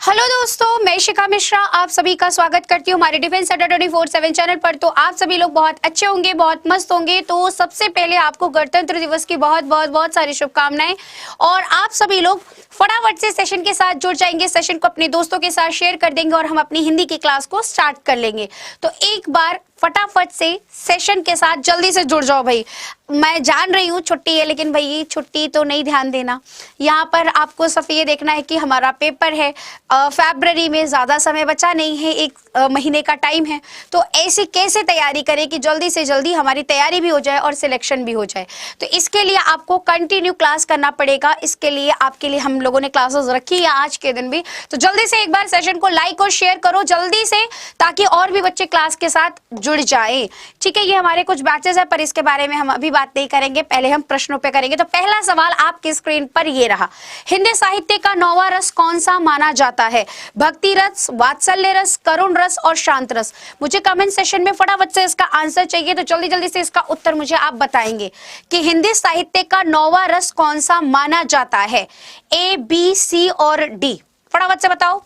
Hello दोस्तों, मैं शिखा मिश्रा आप सभी का स्वागत करती हूँ हमारे डिफेंस अड्डा 24/7 चैनल पर। तो आप सभी लोग बहुत अच्छे होंगे, बहुत मस्त होंगे। तो सबसे पहले आपको गणतंत्र दिवस की बहुत बहुत बहुत सारी शुभकामनाएं। और आप सभी लोग फटाफट से सेशन के साथ जुड़ जाएंगे, सेशन को अपने दोस्तों के साथ शेयर कर देंगे और हम अपनी हिंदी की क्लास को स्टार्ट कर लेंगे। तो एक बार फटाफट से सेशन के साथ जल्दी से जुड़ जाओ भाई। मैं जान रही हूँ छुट्टी है, लेकिन भाई छुट्टी तो नहीं ध्यान देना। यहाँ पर आपको सिर्फ ये देखना है कि हमारा पेपर है फरवरी में, ज़्यादा समय बचा नहीं है, एक महीने का टाइम है। तो ऐसी कैसे तैयारी करें कि जल्दी से जल्दी हमारी तैयारी भी हो जाए और सिलेक्शन भी हो जाए। तो इसके लिए आपको कंटिन्यू क्लास करना पड़ेगा। इसके लिए आपके लिए हम लोगों ने क्लासेस रखी है आज के दिन भी। तो जल्दी से एक बार सेशन को लाइक और शेयर करो जल्दी से, ताकि और भी बच्चे क्लास के साथ जुड़ जाए। ठीक है, ये हमारे कुछ बैचेस है, पर इसके बारे में हम अभी बात नहीं करेंगे, पहले हम प्रश्नों पे करेंगे। तो पहला सवाल आपकी स्क्रीन पर ये रहा, हिंदी साहित्य का 9वां रस कौन सा माना जाता है? भक्ति रस, वात्सल्य रस, करुण रस और शांत रस। मुझे कमेंट सेशन में फटाफट से इसका आंसर चाहिए। तो जल्दी जल्दी से इसका उत्तर मुझे आप बताएंगे कि हिंदी साहित्य का 9वां रस कौन सा माना जाता है? ए, बी, सी और डी। फटाफट से बताओ,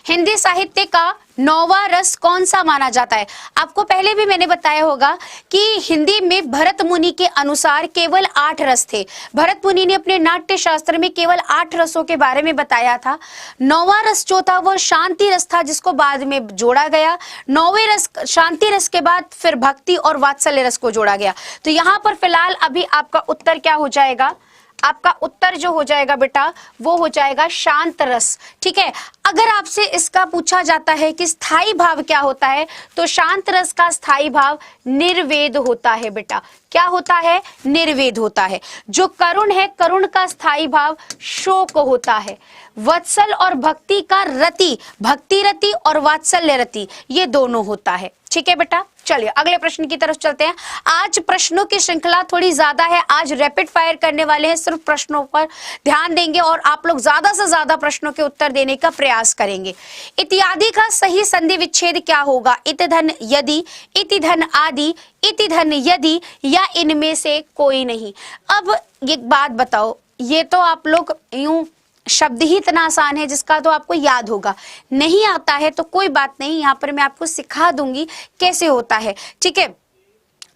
हिंदी साहित्य का 9वां रस कौन सा माना जाता है? आपको पहले भी मैंने बताया होगा कि हिंदी में भरत मुनि के अनुसार केवल 8 रस थे। भरत मुनि ने अपने नाट्य शास्त्र में केवल 8 रसों के बारे में बताया था। 9वां रस जो था वो शांति रस था, जिसको बाद में जोड़ा गया। 9वें रस, शांति रस के बाद फिर भक्ति और वात्सल्य रस को जोड़ा गया। तो यहाँ पर फिलहाल अभी आपका उत्तर क्या हो जाएगा? आपका उत्तर जो हो जाएगा बेटा वो हो जाएगा शांत रस। ठीक है, अगर आपसे इसका पूछा जाता है कि स्थायी भाव क्या होता है, तो शांत रस का स्थायी भाव निर्वेद होता है बेटा। क्या होता है? निर्वेद होता है। जो करुण है, करुण का स्थायी भाव शोक होता है। वत्सल और भक्ति का रति, भक्ति रति और वात्सल्य रति, ये दोनों होता है। ठीक है बेटा, चलिए अगले प्रश्न की तरफ चलते हैं। आज प्रश्नों की श्रृंखला थोड़ी ज्यादा है, आज रैपिड फायर करने वाले हैं, सिर्फ प्रश्नों पर ध्यान देंगे और आप लोग ज्यादा से ज्यादा प्रश्नों के उत्तर देने का प्रयास करेंगे। इत्यादि का सही संधि विच्छेद क्या होगा? इति धन यदि, इति धन आदि, इति धन यदि, या इनमें से कोई नहीं। अब एक बात बताओ, ये तो आप लोग यूं शब्द ही इतना आसान है जिसका तो आपको याद होगा। नहीं आता है तो कोई बात नहीं, यहाँ पर मैं आपको सिखा दूंगी कैसे होता है। ठीक है,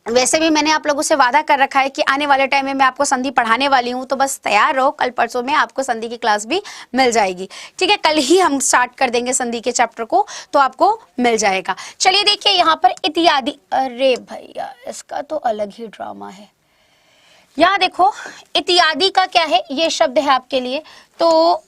वैसे भी मैंने आप लोगों से वादा कर रखा है कि आने वाले टाइम में मैं आपको संधि पढ़ाने वाली हूँ, तो बस तैयार रहो, कल परसों में आपको संधि की क्लास भी मिल जाएगी। ठीक है, कल ही हम स्टार्ट कर देंगे संधि के चैप्टर को, तो आपको मिल जाएगा। चलिए देखिए यहाँ पर इत्यादि, अरे भैया इसका तो अलग ही ड्रामा है। यहाँ देखो इत्यादि का क्या है, ये शब्द है आपके लिए। तो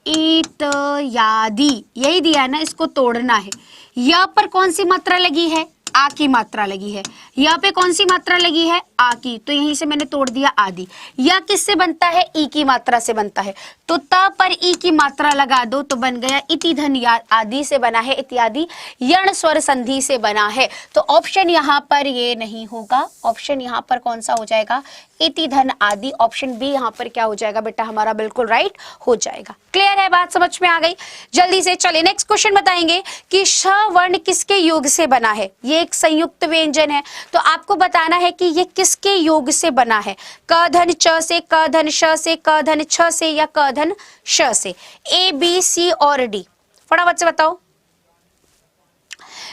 इत्यादि यही दिया है ना, इसको तोड़ना है। यहाँ पर कौन सी मात्रा लगी है? आ की मात्रा लगी है। यहाँ पे कौन सी मात्रा लगी है? आ की। तो यहीं से मैंने तोड़ दिया आदि। या किससे बनता है? ई की मात्रा से बनता है। तो त पर ई की मात्रा लगा दो तो बन गया इति धन आदि से बना है, इत्यादि यण स्वर संधि से बना है। तो ऑप्शन यहाँ पर ये नहीं होगा। ऑप्शन यहाँ पर कौन सा हो जाएगा? इति धन आदि। ऑप्शन बी यहाँ पर क्या हो जाएगा बेटा? हमारा बिल्कुल राइट हो जाएगा। क्लियर है बात, समझ में आ गई? जल्दी से चले नेक्स्ट क्वेश्चन बताएंगे कि श वर्ण किसके योग से बना है? ये एक संयुक्त व्यंजन है, तो आपको बताना है कि ये किसके योग से बना है। क धन च से, क धन श से, क धन छ से या क धन श से। ए, बी, सी और डी। फटाफट से बताओ,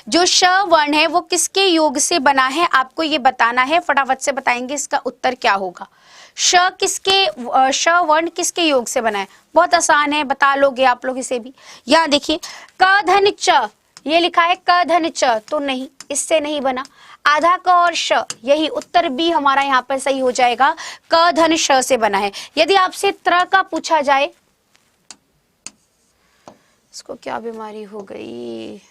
जो श वर्ण है वो किसके योग से बना है, आपको ये बताना है। फटाफट से बताएंगे इसका उत्तर क्या होगा। श वर्ण किसके योग से बना है? बहुत आसान है, बता लोगे आप लोग इसे भी। यहाँ देखिए क धन च, ये लिखा है क धन च, तो नहीं, इससे नहीं बना। आधा क और श, यही उत्तर बी हमारा यहाँ पर सही हो जाएगा। क धन श से बना है। यदि आपसे त्र का पूछा जाए, इसको क्या बीमारी हो गई?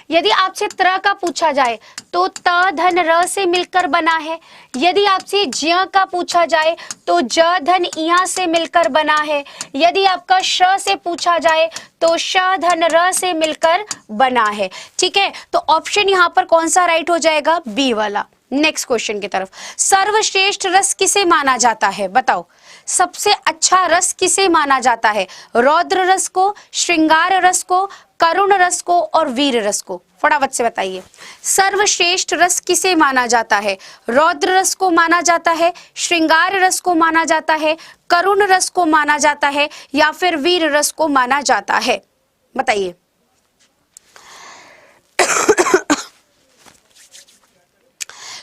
यदि आपसे त्र का पूछा जाए तो त धन र से मिलकर बना है। यदि आपसे ज्य का पूछा जाए तो ज धन इया से मिलकर बना है। यदि आपका श से पूछा जाए तो श धन र से मिलकर बना है। ठीक है, तो ऑप्शन यहाँ पर कौन सा राइट हो जाएगा? बी वाला। नेक्स्ट क्वेश्चन की तरफ, सर्वश्रेष्ठ रस किसे माना जाता है? बताओ, सबसे अच्छा रस किसे माना जाता है? रौद्र रस को, श्रृंगार रस को, करुण रस को और वीर रस को? फटाफट से बताइए। सर्वश्रेष्ठ रस किसे माना जाता है? रौद्र रस को माना जाता है, श्रृंगार रस को माना जाता है, करुण रस को माना जाता है या फिर वीर रस को माना जाता है? बताइए।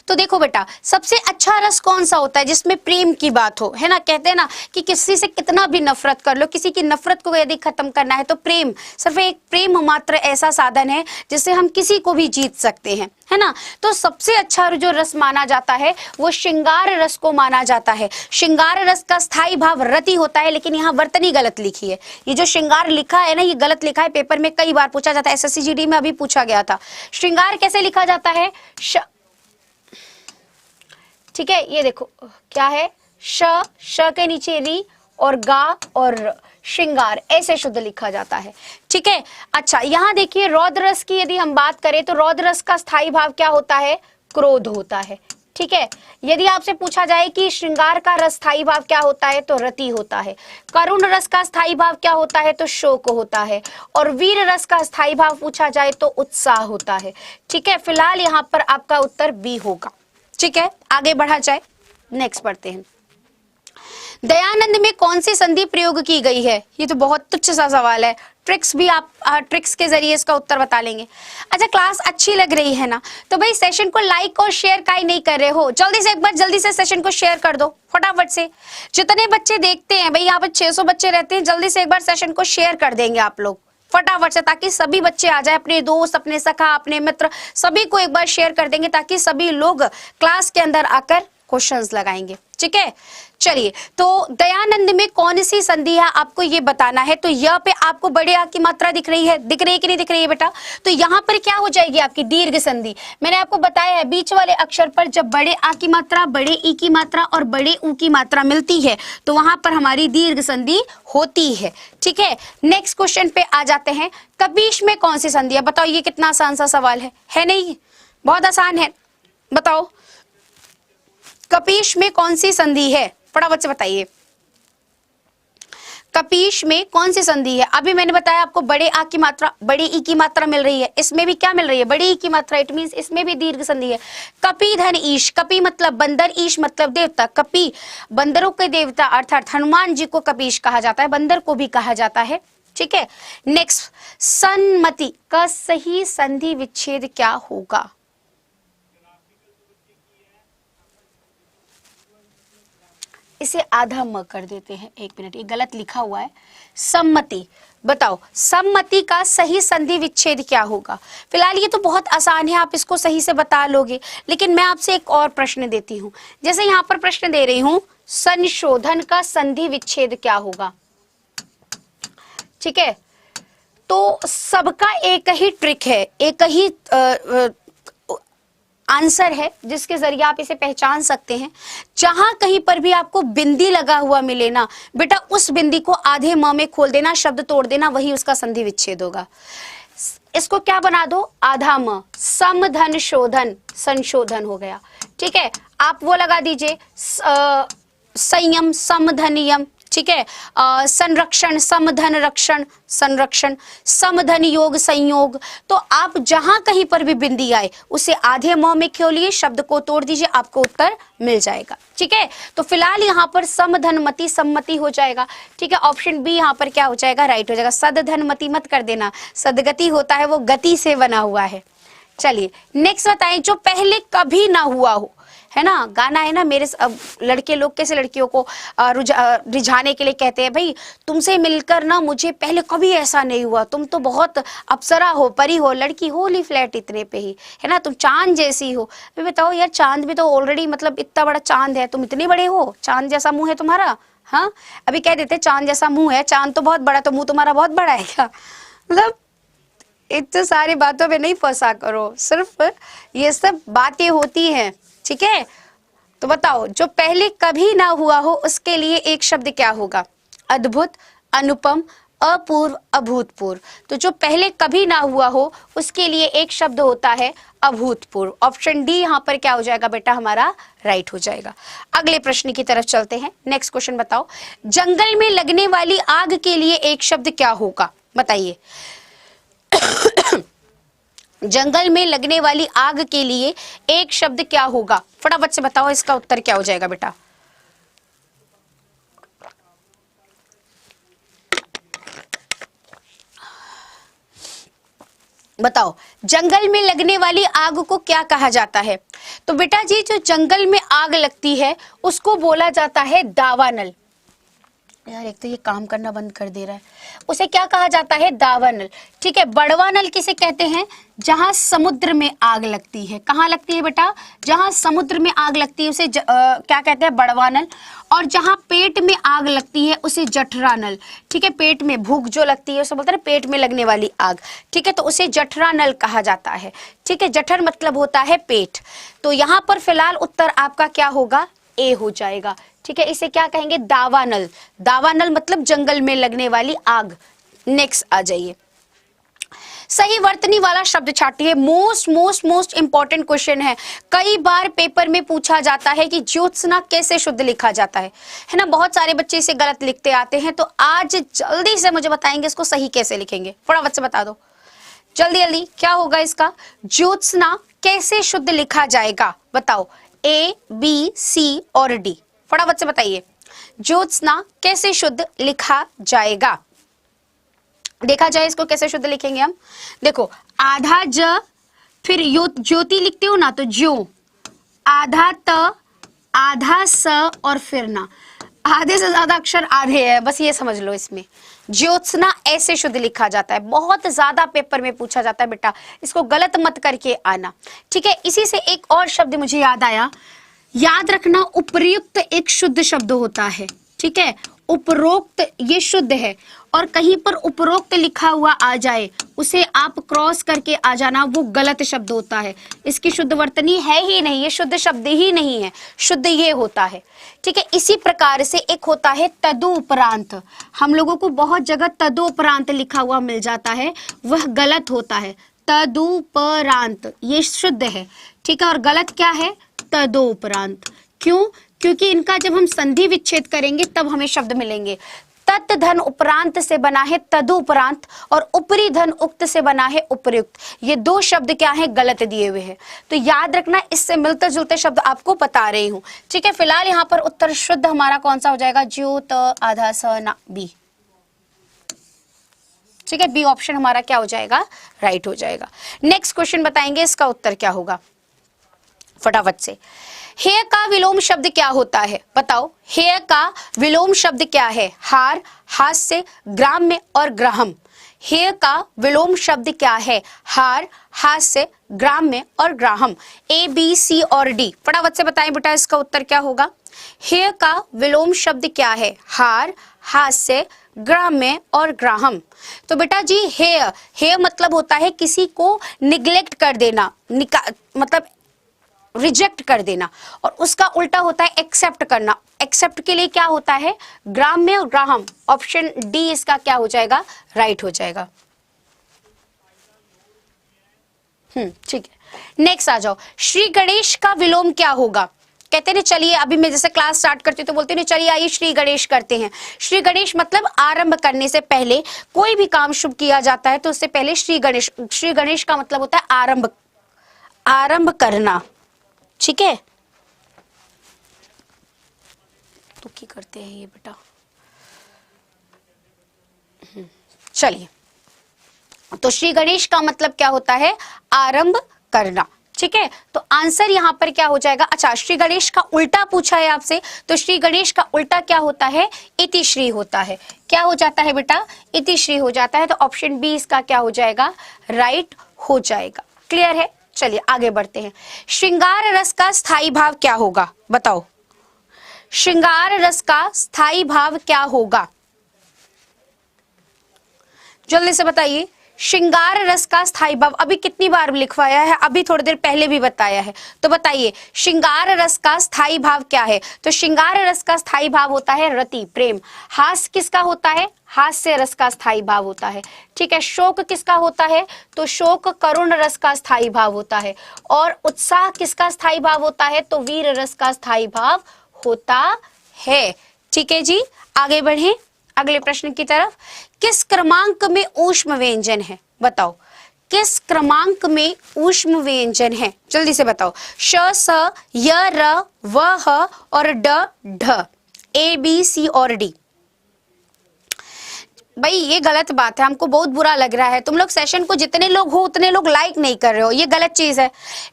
तो देखो बेटा, सबसे अच्छा रस कौन सा होता है? जिसमें प्रेम की बात हो, है ना। कहते हैं ना कि किसी से कितना भी नफरत कर लो, किसी की नफरत को यदि खत्म करना है तो प्रेम, सिर्फ एक प्रेम मात्र ऐसा साधन है जिससे हम किसी को भी जीत सकते हैं, है ना। तो सबसे अच्छा जो रस माना जाता है वो श्रृंगार रस को माना जाता है। श्रृंगार रस का स्थायी भाव रति होता है, लेकिन यहाँ वर्तनी गलत लिखी है। ये जो श्रृंगार लिखा है ना, ये गलत लिखा है, पेपर में कई बार पूछा जाता है, एसएससी जीडी में अभी पूछा गया था। श्रृंगार कैसे लिखा जाता है? ठीक है, ये देखो क्या है, श के नीचे री और गा और श्रृंगार, ऐसे शुद्ध लिखा जाता है। ठीक है, अच्छा यहाँ देखिए, रौद्र रस की यदि हम बात करें तो रौद्र रस का स्थायी भाव क्या होता है? क्रोध होता है। ठीक है, यदि आपसे पूछा जाए कि श्रृंगार का रस स्थायी भाव क्या होता है तो रति होता है। करुण रस का स्थायी भाव क्या होता है तो शोक होता है। और वीर रस का स्थायी भाव पूछा जाए तो उत्साह होता है। ठीक है, फिलहाल यहाँ पर आपका उत्तर बी होगा। ठीक है, आगे बढ़ा जाए, नेक्स्ट पढ़ते हैं। दयानंद में कौन सी संधि प्रयोग की गई है? ये तो बहुत तुच्छ सा सवाल है, ट्रिक्स भी आप ट्रिक्स के जरिए इसका उत्तर बता लेंगे। अच्छा, क्लास अच्छी लग रही है ना? तो भाई सेशन को लाइक और शेयर काहे नहीं कर रहे हो? जल्दी से एक बार जल्दी से सेशन को शेयर कर दो फटाफट से। जितने बच्चे देखते हैं भाई, यहाँ पर 600 बच्चे रहते हैं, जल्दी से एक बार सेशन को शेयर कर देंगे आप लोग फटाफट से, ताकि सभी बच्चे आ जाए, अपने दोस्त, अपने सखा, अपने मित्र, सभी को एक बार शेयर कर देंगे ताकि सभी लोग क्लास के अंदर आकर क्वेश्चंस लगाएंगे। ठीक है, चलिए, तो दयानंद में कौन सी संधि है आपको ये बताना है। तो यह पे आपको बड़े आ की मात्रा दिख रही है, दिख रही है कि नहीं दिख रही है बेटा? तो यहाँ पर क्या हो जाएगी आपकी दीर्घ संधि। मैंने आपको बताया है, बीच वाले अक्षर पर जब बड़े आ की मात्रा, बड़े ई की मात्रा और बड़े ऊ की मात्रा मिलती है तो वहां पर हमारी दीर्घ संधि होती है। ठीक है, नेक्स्ट क्वेश्चन पे आ जाते हैं। कपीश में कौन सी संधि है? बताओ, ये कितना आसान सा सवाल है नहीं? बहुत आसान है, बताओ कपीश में कौन सी संधि है? फटाफट से बताइए, कपीश में कौन सी संधि है? अभी मैंने बताया आपको, बड़े आ की मात्रा, बड़ी ई की मात्रा मिल रही है, इसमें भी क्या मिल रही है? बड़ी ई की मात्रा, इट मींस इसमें भी दीर्घ संधि है। कपी धन ईश, कपी मतलब बंदर, ईश मतलब देवता। कपी बंदरों के देवता अर्थात हनुमान जी को कपीश कहा जाता है, बंदर को भी कहा जाता है। ठीक है, नेक्स्ट, सन्मति का सही संधि विच्छेद क्या होगा? इसे आधा म कर देते हैं, एक मिनट, ये गलत लिखा हुआ है। सम्मति, बताओ सम्मति का सही संधि विच्छेद क्या होगा? फिलहाल ये तो बहुत आसान है, आप इसको सही से बता लोगे, लेकिन मैं आपसे एक और प्रश्न देती हूँ। जैसे यहाँ पर प्रश्न दे रही हूँ, संशोधन का संधि विच्छेद क्या होगा? ठीक है, तो सबका एक ही ट्रिक है, एक ही आंसर है जिसके जरिए आप इसे पहचान सकते हैं। जहां कहीं पर भी आपको बिंदी लगा हुआ मिले ना बेटा, उस बिंदी को आधे म में खोल देना, शब्द तोड़ देना, वही उसका संधि विच्छेद होगा। इसको क्या बना दो? आधा म, समधन शोधन, संशोधन हो गया। ठीक है, आप वो लगा दीजिए, संयम समधनियम। ठीक है, संरक्षण समधन रक्षण, संरक्षण, समधन योग संयोग। तो आप जहां कहीं पर भी बिंदी आए उसे आधे म में खोलिए, शब्द को तोड़ दीजिए, आपको उत्तर मिल जाएगा। ठीक है, तो फिलहाल यहाँ पर समधनमति सम्मति हो जाएगा। ठीक है, ऑप्शन बी यहाँ पर क्या हो जाएगा? राइट हो जाएगा। सदधनमति मत कर देना, सदगति होता है वो गति से बना हुआ है। चलिए नेक्स्ट बताएं, जो पहले कभी ना हुआ हो, है ना, गाना है ना, मेरे लड़के लोग कैसे लड़कियों को रिझाने के लिए कहते हैं, भाई तुमसे मिलकर ना मुझे पहले कभी ऐसा नहीं हुआ, तुम तो बहुत अप्सरा हो, परी हो, लड़की हो ली फ्लैट इतने पे ही, है ना, तुम चांद जैसी हो। अभी बताओ यार, चांद भी तो ऑलरेडी मतलब इतना बड़ा चांद है, तुम इतने बड़े हो, चांद जैसा मुंह है तुम्हारा। हाँ, अभी कह देते चांद जैसा मुंह है, चांद तो बहुत बड़ा, तो मुंह तुम्हारा बहुत बड़ा है क्या? मतलब इतने सारी बातों पे नहीं फंसा करो, सिर्फ ये सब बातें होती हैं। ठीक है, तो बताओ, जो पहले कभी ना हुआ हो उसके लिए एक शब्द क्या होगा? अद्भुत, अनुपम, अपूर्व, अभूतपूर्व। तो जो पहले कभी ना हुआ हो उसके लिए एक शब्द होता है अभूतपूर्व। ऑप्शन डी यहाँ पर क्या हो जाएगा बेटा हमारा राइट हो जाएगा। अगले प्रश्न की तरफ चलते हैं। नेक्स्ट क्वेश्चन बताओ, जंगल में लगने वाली आग के लिए एक शब्द क्या होगा, बताइए। जंगल में लगने वाली आग के लिए एक शब्द क्या होगा, फटाफट से बताओ, इसका उत्तर क्या हो जाएगा बेटा। बताओ, जंगल में लगने वाली आग को क्या कहा जाता है। तो बेटा जी जो जंगल में आग लगती है उसको बोला जाता है दावानल। यार एक तो ये काम करना बंद कर दे रहा है। उसे क्या कहा जाता है, दावानल। ठीक है, बड़वानल किसे कहते हैं, जहां समुद्र में आग लगती है। कहाँ लगती है बेटा, जहां समुद्र में आग लगती है उसे क्या कहते हैं, बड़वानल। और जहां पेट में आग लगती है उसे जठरानल। ठीक है, पेट में भूख जो लगती है उसे बोलते हैं पेट में लगने वाली आग। ठीक है, तो उसे जठरानल कहा जाता है। ठीक है, जठर मतलब होता है पेट। तो यहाँ पर फिलहाल उत्तर आपका क्या होगा, ए हो जाएगा। ठीक है, इसे क्या कहेंगे, दावानल। दावानल मतलब जंगल में लगने वाली आग। नेक्स्ट आ जाइए, सही वर्तनी वाला शब्द छाटिए। मोस्ट इंपॉर्टेंट क्वेश्चन है। कई बार पेपर में पूछा जाता है कि ज्योत्सना कैसे शुद्ध लिखा जाता है ना। बहुत सारे बच्चे इसे गलत लिखते आते हैं, तो आज जल्दी से मुझे बताएंगे इसको सही कैसे लिखेंगे, फटाफट से बता दो जल्दी जल्दी। क्या होगा इसका, ज्योत्सना कैसे शुद्ध लिखा जाएगा, बताओ। ए, बी, सी और डी, फटाफट से बताइए। ज्योत्सना कैसे शुद्ध लिखा जाएगा, देखा जाए इसको कैसे शुद्ध लिखेंगे हम। देखो, आधा ज, फिर ज्योति लिखते हो ना तो ज्यो, आधा त, आधा स और फिर ना। आधे से ज्यादा अक्षर आधे है, बस ये समझ लो। इसमें ज्योत्सना ऐसे शुद्ध लिखा जाता है। बहुत ज्यादा पेपर में पूछा जाता है बेटा, इसको गलत मत करके आना। ठीक है, इसी से एक और शब्द मुझे याद आया, याद रखना, उपर्युक्त एक शुद्ध शब्द होता है। ठीक है, उपरोक्त ये शुद्ध है, और कहीं पर उपरोक्त लिखा हुआ आ जाए उसे आप क्रॉस करके आ जाना, वो गलत शब्द होता है। इसकी शुद्ध वर्तनी है ही नहीं, ये शुद्ध शब्द ही नहीं है, शुद्ध ये होता है। ठीक है, इसी प्रकार से एक होता है तदुपरांत। हम लोगों को बहुत जगह तदुपरांत लिखा हुआ मिल जाता है, वह गलत होता है। तदुपरांत ये शुद्ध है। ठीक है, और गलत क्या है, तदोपरांत। क्यों, क्योंकि इनका जब हम संधि विच्छेद करेंगे तब हमें शब्द मिलेंगे। तत् धन उपरांत से बना है तदुपरांत, और उपरी धन उक्त से बना है उपर्युक्त। ये दो शब्द क्या है, गलत दिए हुए हैं। तो याद रखना, इससे मिलते जुलते शब्द आपको बता रही हूं। ठीक है, फिलहाल यहाँ पर उत्तर शुद्ध हमारा कौन सा हो जाएगा, ज्यो त आधा स ना, बी। ठीक है, बी ऑप्शन हमारा क्या हो जाएगा, राइट हो जाएगा। नेक्स्ट क्वेश्चन बताएंगे, इसका उत्तर क्या होगा, फटाफट से। हेय का विलोम शब्द क्या होता है, बताओ। हेय का विलोम शब्द क्या है, हार, हास्य, ग्राम्य और ग्राहम। हेय का विलोम शब्द क्या है, हार, हास्य, ग्राम्य और ग्राहम। ए, बी, सी और डी, फटाफट से बताएं बेटा इसका उत्तर क्या होगा। हेय का विलोम शब्द क्या है, हार, हास्य, ग्राम्य और ग्राहम। तो बेटा जी हेय, हेय मतलब होता है किसी को निग्लेक्ट कर देना, मतलब रिजेक्ट कर देना, और उसका उल्टा होता है एक्सेप्ट करना। एक्सेप्ट के लिए क्या होता है, ग्राम्य और ग्राहम। ऑप्शन डी इसका क्या हो जाएगा, राइट हो जाएगा। ठीक है, नेक्स्ट आ जाओ। श्री गणेश का विलोम क्या होगा, कहते हैं चलिए अभी मैं जैसे क्लास स्टार्ट करती हूँ तो बोलते हैं चलिए आइए श्री गणेश करते हैं। श्री गणेश मतलब आरंभ करने से पहले, कोई भी काम शुभ किया जाता है तो उससे पहले श्री गणेश। श्री गणेश का मतलब होता है आरंभ, आरंभ करना। ठीक है, तो क्या करते हैं ये बेटा, चलिए। तो श्री गणेश का मतलब क्या होता है, आरंभ करना। ठीक है, तो आंसर यहां पर क्या हो जाएगा। अच्छा, श्री गणेश का उल्टा पूछा है आपसे, तो श्री गणेश का उल्टा क्या होता है, इति श्री होता है। क्या हो जाता है बेटा, इति श्री हो जाता है। तो ऑप्शन बी इसका क्या हो जाएगा, राइट हो जाएगा। क्लियर है, चलिए आगे बढ़ते हैं। श्रृंगार रस का स्थायी भाव क्या होगा, बताओ। श्रृंगार रस का स्थायी भाव क्या होगा, जल्दी से बताइए। श्रृंगार रस का स्थायी भाव अभी कितनी बार लिखवाया है, अभी थोड़ी देर पहले भी बताया है, तो बताइए श्रृंगार रस का स्थायी भाव क्या है? तो श्रृंगार रस का स्थायी भाव होता है रति, प्रेम। हास्य किसका होता है? हास्य रस का स्थायी भाव होता है। ठीक है, शोक किसका होता है? तो शोक करुण रस का स्थायी भाव होता है। और उत्साह किसका स्थायी भाव होता है? तो वीर रस का स्थायी भाव होता है। ठीक है जी, आगे बढ़े अगले प्रश्न की तरफ। किस क्रमांक में ऊष्म व्यंजन है? बताओ किस क्रमांक में ऊष्म व्यंजन है? जल्दी से बताओ। श, स, य, र, व, ह और ड, ढ, ए, बी, सी और डी। भाई ये गलत बात है, हमको बहुत बुरा लग रहा है। तुम लोग सेशन को जितने लोग हो उतने लोग लाइक नहीं कर रहे हो, ये गलत चीज है।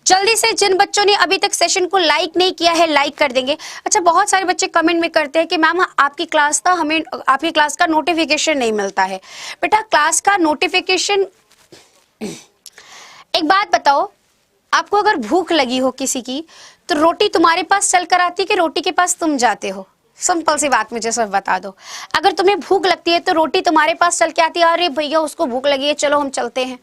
जल्दी से जिन बच्चों ने अभी तक सेशन को लाइक नहीं किया है लाइक कर देंगे। अच्छा, बहुत सारे बच्चे कमेंट में करते हैं कि मैम आपकी क्लास का हमें आपकी क्लास का नोटिफिकेशन नहीं मिलता है। बेटा क्लास का नोटिफिकेशन, एक बात बताओ, आपको अगर भूख लगी हो किसी की तो रोटी तुम्हारे पास चल कर आती है कि रोटी के पास तुम जाते हो? सिंपल सी बात मुझे सब बता दो। अगर तुम्हें भूख लगती है तो रोटी तुम्हारे पास चल के आती है, अरे भैया उसको भूख लगी है चलो हम चलते हैं?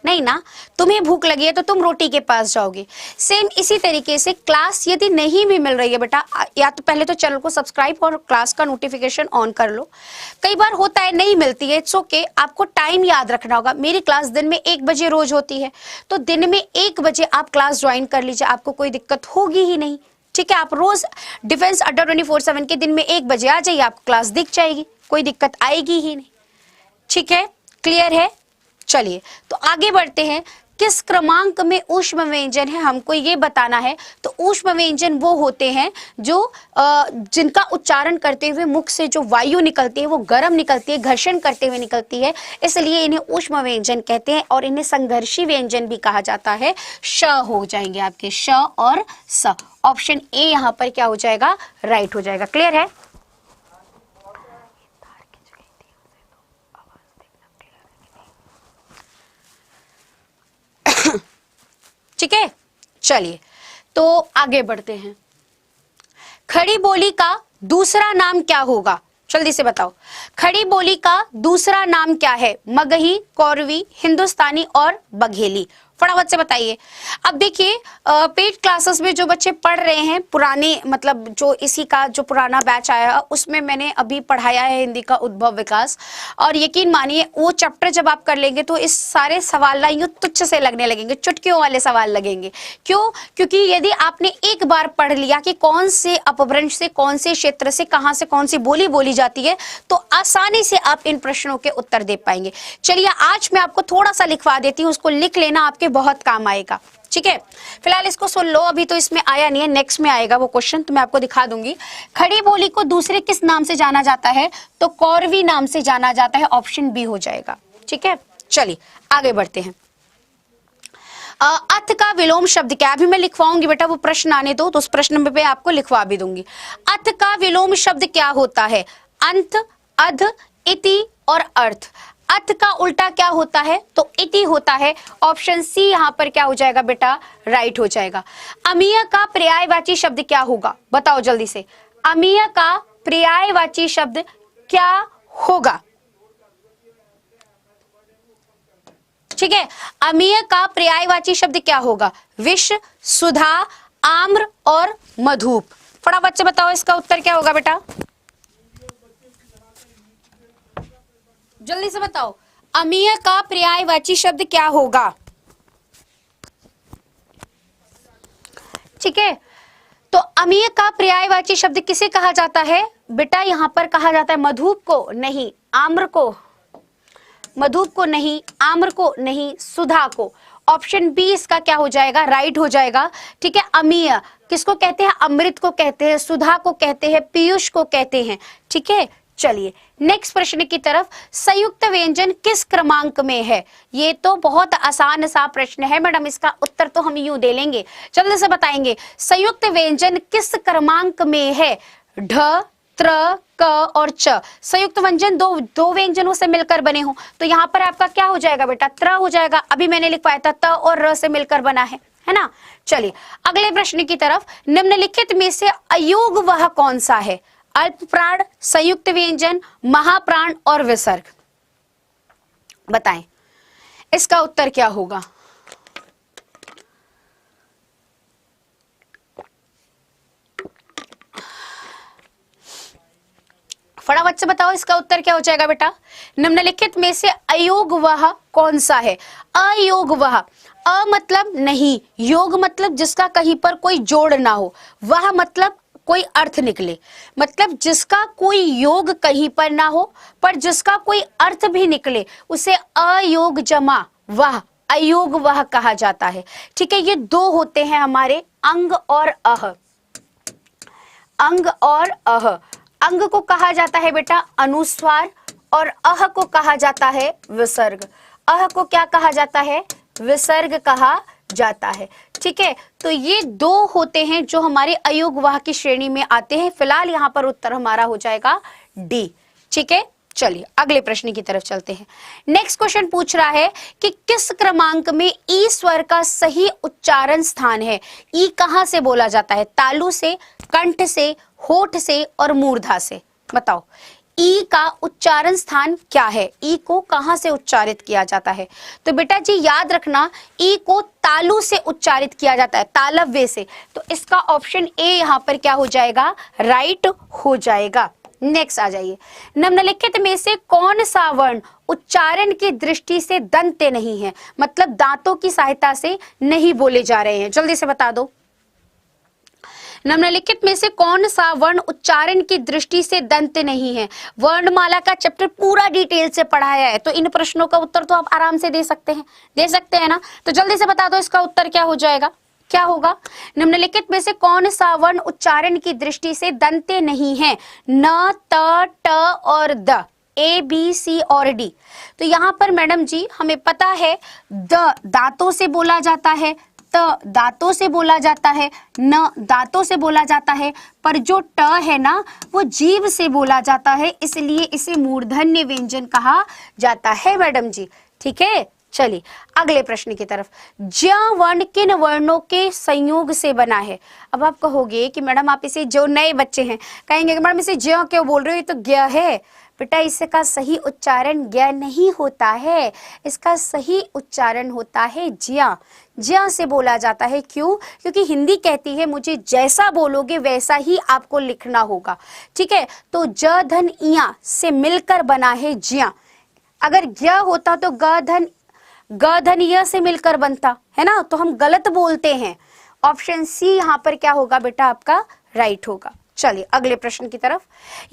नहीं ना, तुम्हें भूख लगी है तो तुम रोटी के पास जाओगे। सेम इसी तरीके से क्लास यदि नहीं भी मिल रही है बेटा, या तो पहले तो चैनल को सब्सक्राइब और क्लास का नोटिफिकेशन ऑन कर लो। कई बार होता है नहीं मिलती है, इट्स ओके, आपको टाइम याद रखना होगा। मेरी क्लास दिन में 1 बजे रोज होती है, तो दिन में 1 बजे आप क्लास ज्वाइन कर लीजिए, आपको कोई दिक्कत होगी ही नहीं। ठीक है, आप रोज डिफेंस अड्डा 24/7 के दिन में 1 बजे आ जाइए, आपको क्लास दिख जाएगी, कोई दिक्कत आएगी ही नहीं। ठीक है, क्लियर है? चलिए तो आगे बढ़ते हैं। किस क्रमांक में ऊष्म व्यंजन है, हमको ये बताना है। तो ऊष्म व्यंजन वो होते हैं जो जिनका उच्चारण करते हुए मुख से जो वायु निकलती है वो गर्म निकलती है, घर्षण करते हुए निकलती है, इसलिए इन्हें ऊष्म व्यंजन कहते हैं। और इन्हें संघर्षी व्यंजन भी कहा जाता है। श हो जाएंगे आपके, श और स। ऑप्शन ए यहाँ पर क्या हो जाएगा? राइट हो जाएगा। क्लियर है? ठीक है, चलिए तो आगे बढ़ते हैं। खड़ी बोली का दूसरा नाम क्या होगा? जल्दी से बताओ, खड़ी बोली का दूसरा नाम क्या है? मगही, कौरवी, हिंदुस्तानी और बघेली। फटाफट से बताइए। अब देखिए पेड क्लासेस में जो बच्चे पढ़ रहे हैं, पुराने मतलब जो इसी का जो पुराना बैच आया उसमें मैंने अभी पढ़ाया है हिंदी का उद्भव विकास। और यकीन मानिए वो चैप्टर जब आप कर लेंगे तो इस सारे सवाल ना यूं तुच्छ से लगने लगेंगे, चुटकियों वाले सवाल लगेंगे। क्यों? क्योंकि यदि आपने एक बार पढ़ लिया कि कौन से अपभ्रंश से, कौन से क्षेत्र से, कहां से कौन सी बोली बोली जाती है, तो आसानी से आप इन प्रश्नों के उत्तर दे पाएंगे। चलिए आज मैं आपको थोड़ा सा लिखवा देती हूँ, उसको लिख लेना, आपके बहुत काम आएगा। ठीक है, फिलहाल इसको सुन लो, अभी तो इसमें आया नहीं है, नेक्स्ट में आएगा वो क्वेश्चन, तो मैं आपको दिखा दूंगी। खड़ी बोली को दूसरे किस नाम से जाना जाता है? तो कौरवी नाम से जाना जाता है। ऑप्शन बी हो जाएगा। ठीक है, चलिए आगे बढ़ते हैं। अथ का विलोम शब्द क्या? अभी मैं लिखवाऊंगी बेटा, वो प्रश्न आने दो, तो उस प्रश्न में आपको लिखवा भी दूंगी। अथ का विलोम शब्द क्या होता है? अंत, अध, इति और अर्थ। अथ का उल्टा क्या होता है? तो इति होता है। ऑप्शन सी यहाँ पर क्या हो जाएगा बेटा? राइट हो जाएगा। अमीय का पर्यायवाची शब्द क्या होगा? बताओ जल्दी से, अमीय का पर्यायवाची शब्द क्या होगा? ठीक है, अमीय का पर्यायवाची शब्द क्या होगा? विष, सुधा, आम्र और मधुप। फटाफट से बताओ इसका उत्तर क्या होगा बेटा? जल्दी से बताओ, अमीय का पर्यायवाची शब्द क्या होगा? ठीक है, तो अमीय का पर्यायवाची शब्द किसे कहा जाता है बेटा? यहां पर कहा जाता है मधुप को नहीं, आम्र को, मधुप को नहीं, आम्र को नहीं, सुधा को। ऑप्शन बी इसका क्या हो जाएगा? राइट हो जाएगा। ठीक है, अमीय किसको कहते हैं? अमृत को कहते हैं, सुधा को कहते हैं, पीयूष को कहते हैं। ठीक है, चलिए नेक्स्ट प्रश्न की तरफ। संयुक्त व्यंजन किस क्रमांक में है? ये तो बहुत आसान सा प्रश्न है मैडम, इसका उत्तर तो हम यूं दे लेंगे, जल्दी से बताएंगे। संयुक्त व्यंजन किस क्रमांक में है? ढ, त्र, क और च। संयुक्त व्यंजन दो व्यंजनों से मिलकर बने हो, तो यहाँ पर आपका क्या हो जाएगा बेटा? त्र हो जाएगा। अभी मैंने लिखवाया था त और र से मिलकर बना है ना। चलिए अगले प्रश्न की तरफ। निम्नलिखित में से अयोग वह कौन सा है? अल्प प्राण, संयुक्त व्यंजन, महाप्राण और विसर्ग। बताएं। इसका उत्तर क्या होगा? फटाफट से बताओ इसका उत्तर क्या हो जाएगा बेटा? निम्नलिखित में से अयोगवह कौन सा है? अयोगवह, अ मतलब नहीं, योग मतलब जिसका कहीं पर कोई जोड़ ना हो, वह मतलब कोई अर्थ निकले, मतलब जिसका कोई योग कहीं पर ना हो पर जिसका कोई अर्थ भी निकले, उसे अयोग जमा वह, अयोग वह कहा जाता है। ठीक है, ये दो होते हैं हमारे अंग और अह। अंग और अह, अंग को कहा जाता है बेटा अनुस्वार और अह को कहा जाता है विसर्ग। अह को क्या कहा जाता है? विसर्ग कहा जाता है। ठीक है, तो ये दो होते हैं जो हमारे अयोगवाह की श्रेणी में आते हैं। फिलहाल यहाँ पर उत्तर हमारा हो जाएगा डी। ठीक है, चलिए अगले प्रश्न की तरफ चलते हैं। नेक्स्ट क्वेश्चन पूछ रहा है कि किस क्रमांक में ई स्वर का सही उच्चारण स्थान है? ई कहां से बोला जाता है? तालु से, कंठ से, होठ से और मूर्धा से। बताओ ई का उच्चारण स्थान क्या है? ई को कहां से उच्चारित किया जाता है? तो बेटा जी याद रखना, ई को तालु से उच्चारित किया जाता है, तालव्य से। तो इसका ऑप्शन ए यहां पर क्या हो जाएगा? राइट हो जाएगा। नेक्स्ट आ जाइए, निम्नलिखित में से कौन सा वर्ण उच्चारण की दृष्टि से दंत्य नहीं है? मतलब दांतों की सहायता से नहीं बोले जा रहे हैं। जल्दी से बता दो, निम्नलिखित में से कौन सा वर्ण उच्चारण की दृष्टि से दंत नहीं है? वर्णमाला का चैप्टर पूरा डिटेल से पढ़ाया है, तो इन प्रश्नों का उत्तर तो आप आराम से दे सकते हैं ना? तो जल्दी से बता दो इसका उत्तर क्या हो जाएगा, क्या होगा? निम्नलिखित में से कौन सा वर्ण उच्चारण की दृष्टि से दंते नहीं है? न, त, ट और द, ए बी सी और डी। तो यहाँ पर मैडम जी हमें पता है द दांतों से बोला जाता है, त दांतों से बोला जाता है, न दांतों से बोला जाता है, पर जो ट है ना वो जीभ से बोला जाता है, इसलिए इसे मूर्धन्य व्यंजन कहा जाता है मैडम जी। ठीक है, चलिए अगले प्रश्न की तरफ। ज् वर्ण किन वर्णों के संयोग से बना है? अब आप कहोगे कि मैडम आप इसे, जो नए बच्चे हैं कहेंगे कि मैडम इसे ज् क्यों बोल रहे हो, ये तो ज्ञ है। बेटा इसका सही उच्चारण ज्ञ नहीं होता है, इसका सही उच्चारण होता है ज्या। ज्या से बोला जाता है, क्यों? क्योंकि हिंदी कहती है मुझे जैसा बोलोगे वैसा ही आपको लिखना होगा। ठीक है, तो ज धन इया से मिलकर बना है ज्या। अगर ज्ञ होता तो ग धन य से मिलकर बनता है ना, तो हम गलत बोलते हैं। ऑप्शन सी यहाँ पर क्या होगा बेटा आपका? राइट होगा। चलिए अगले प्रश्न की तरफ।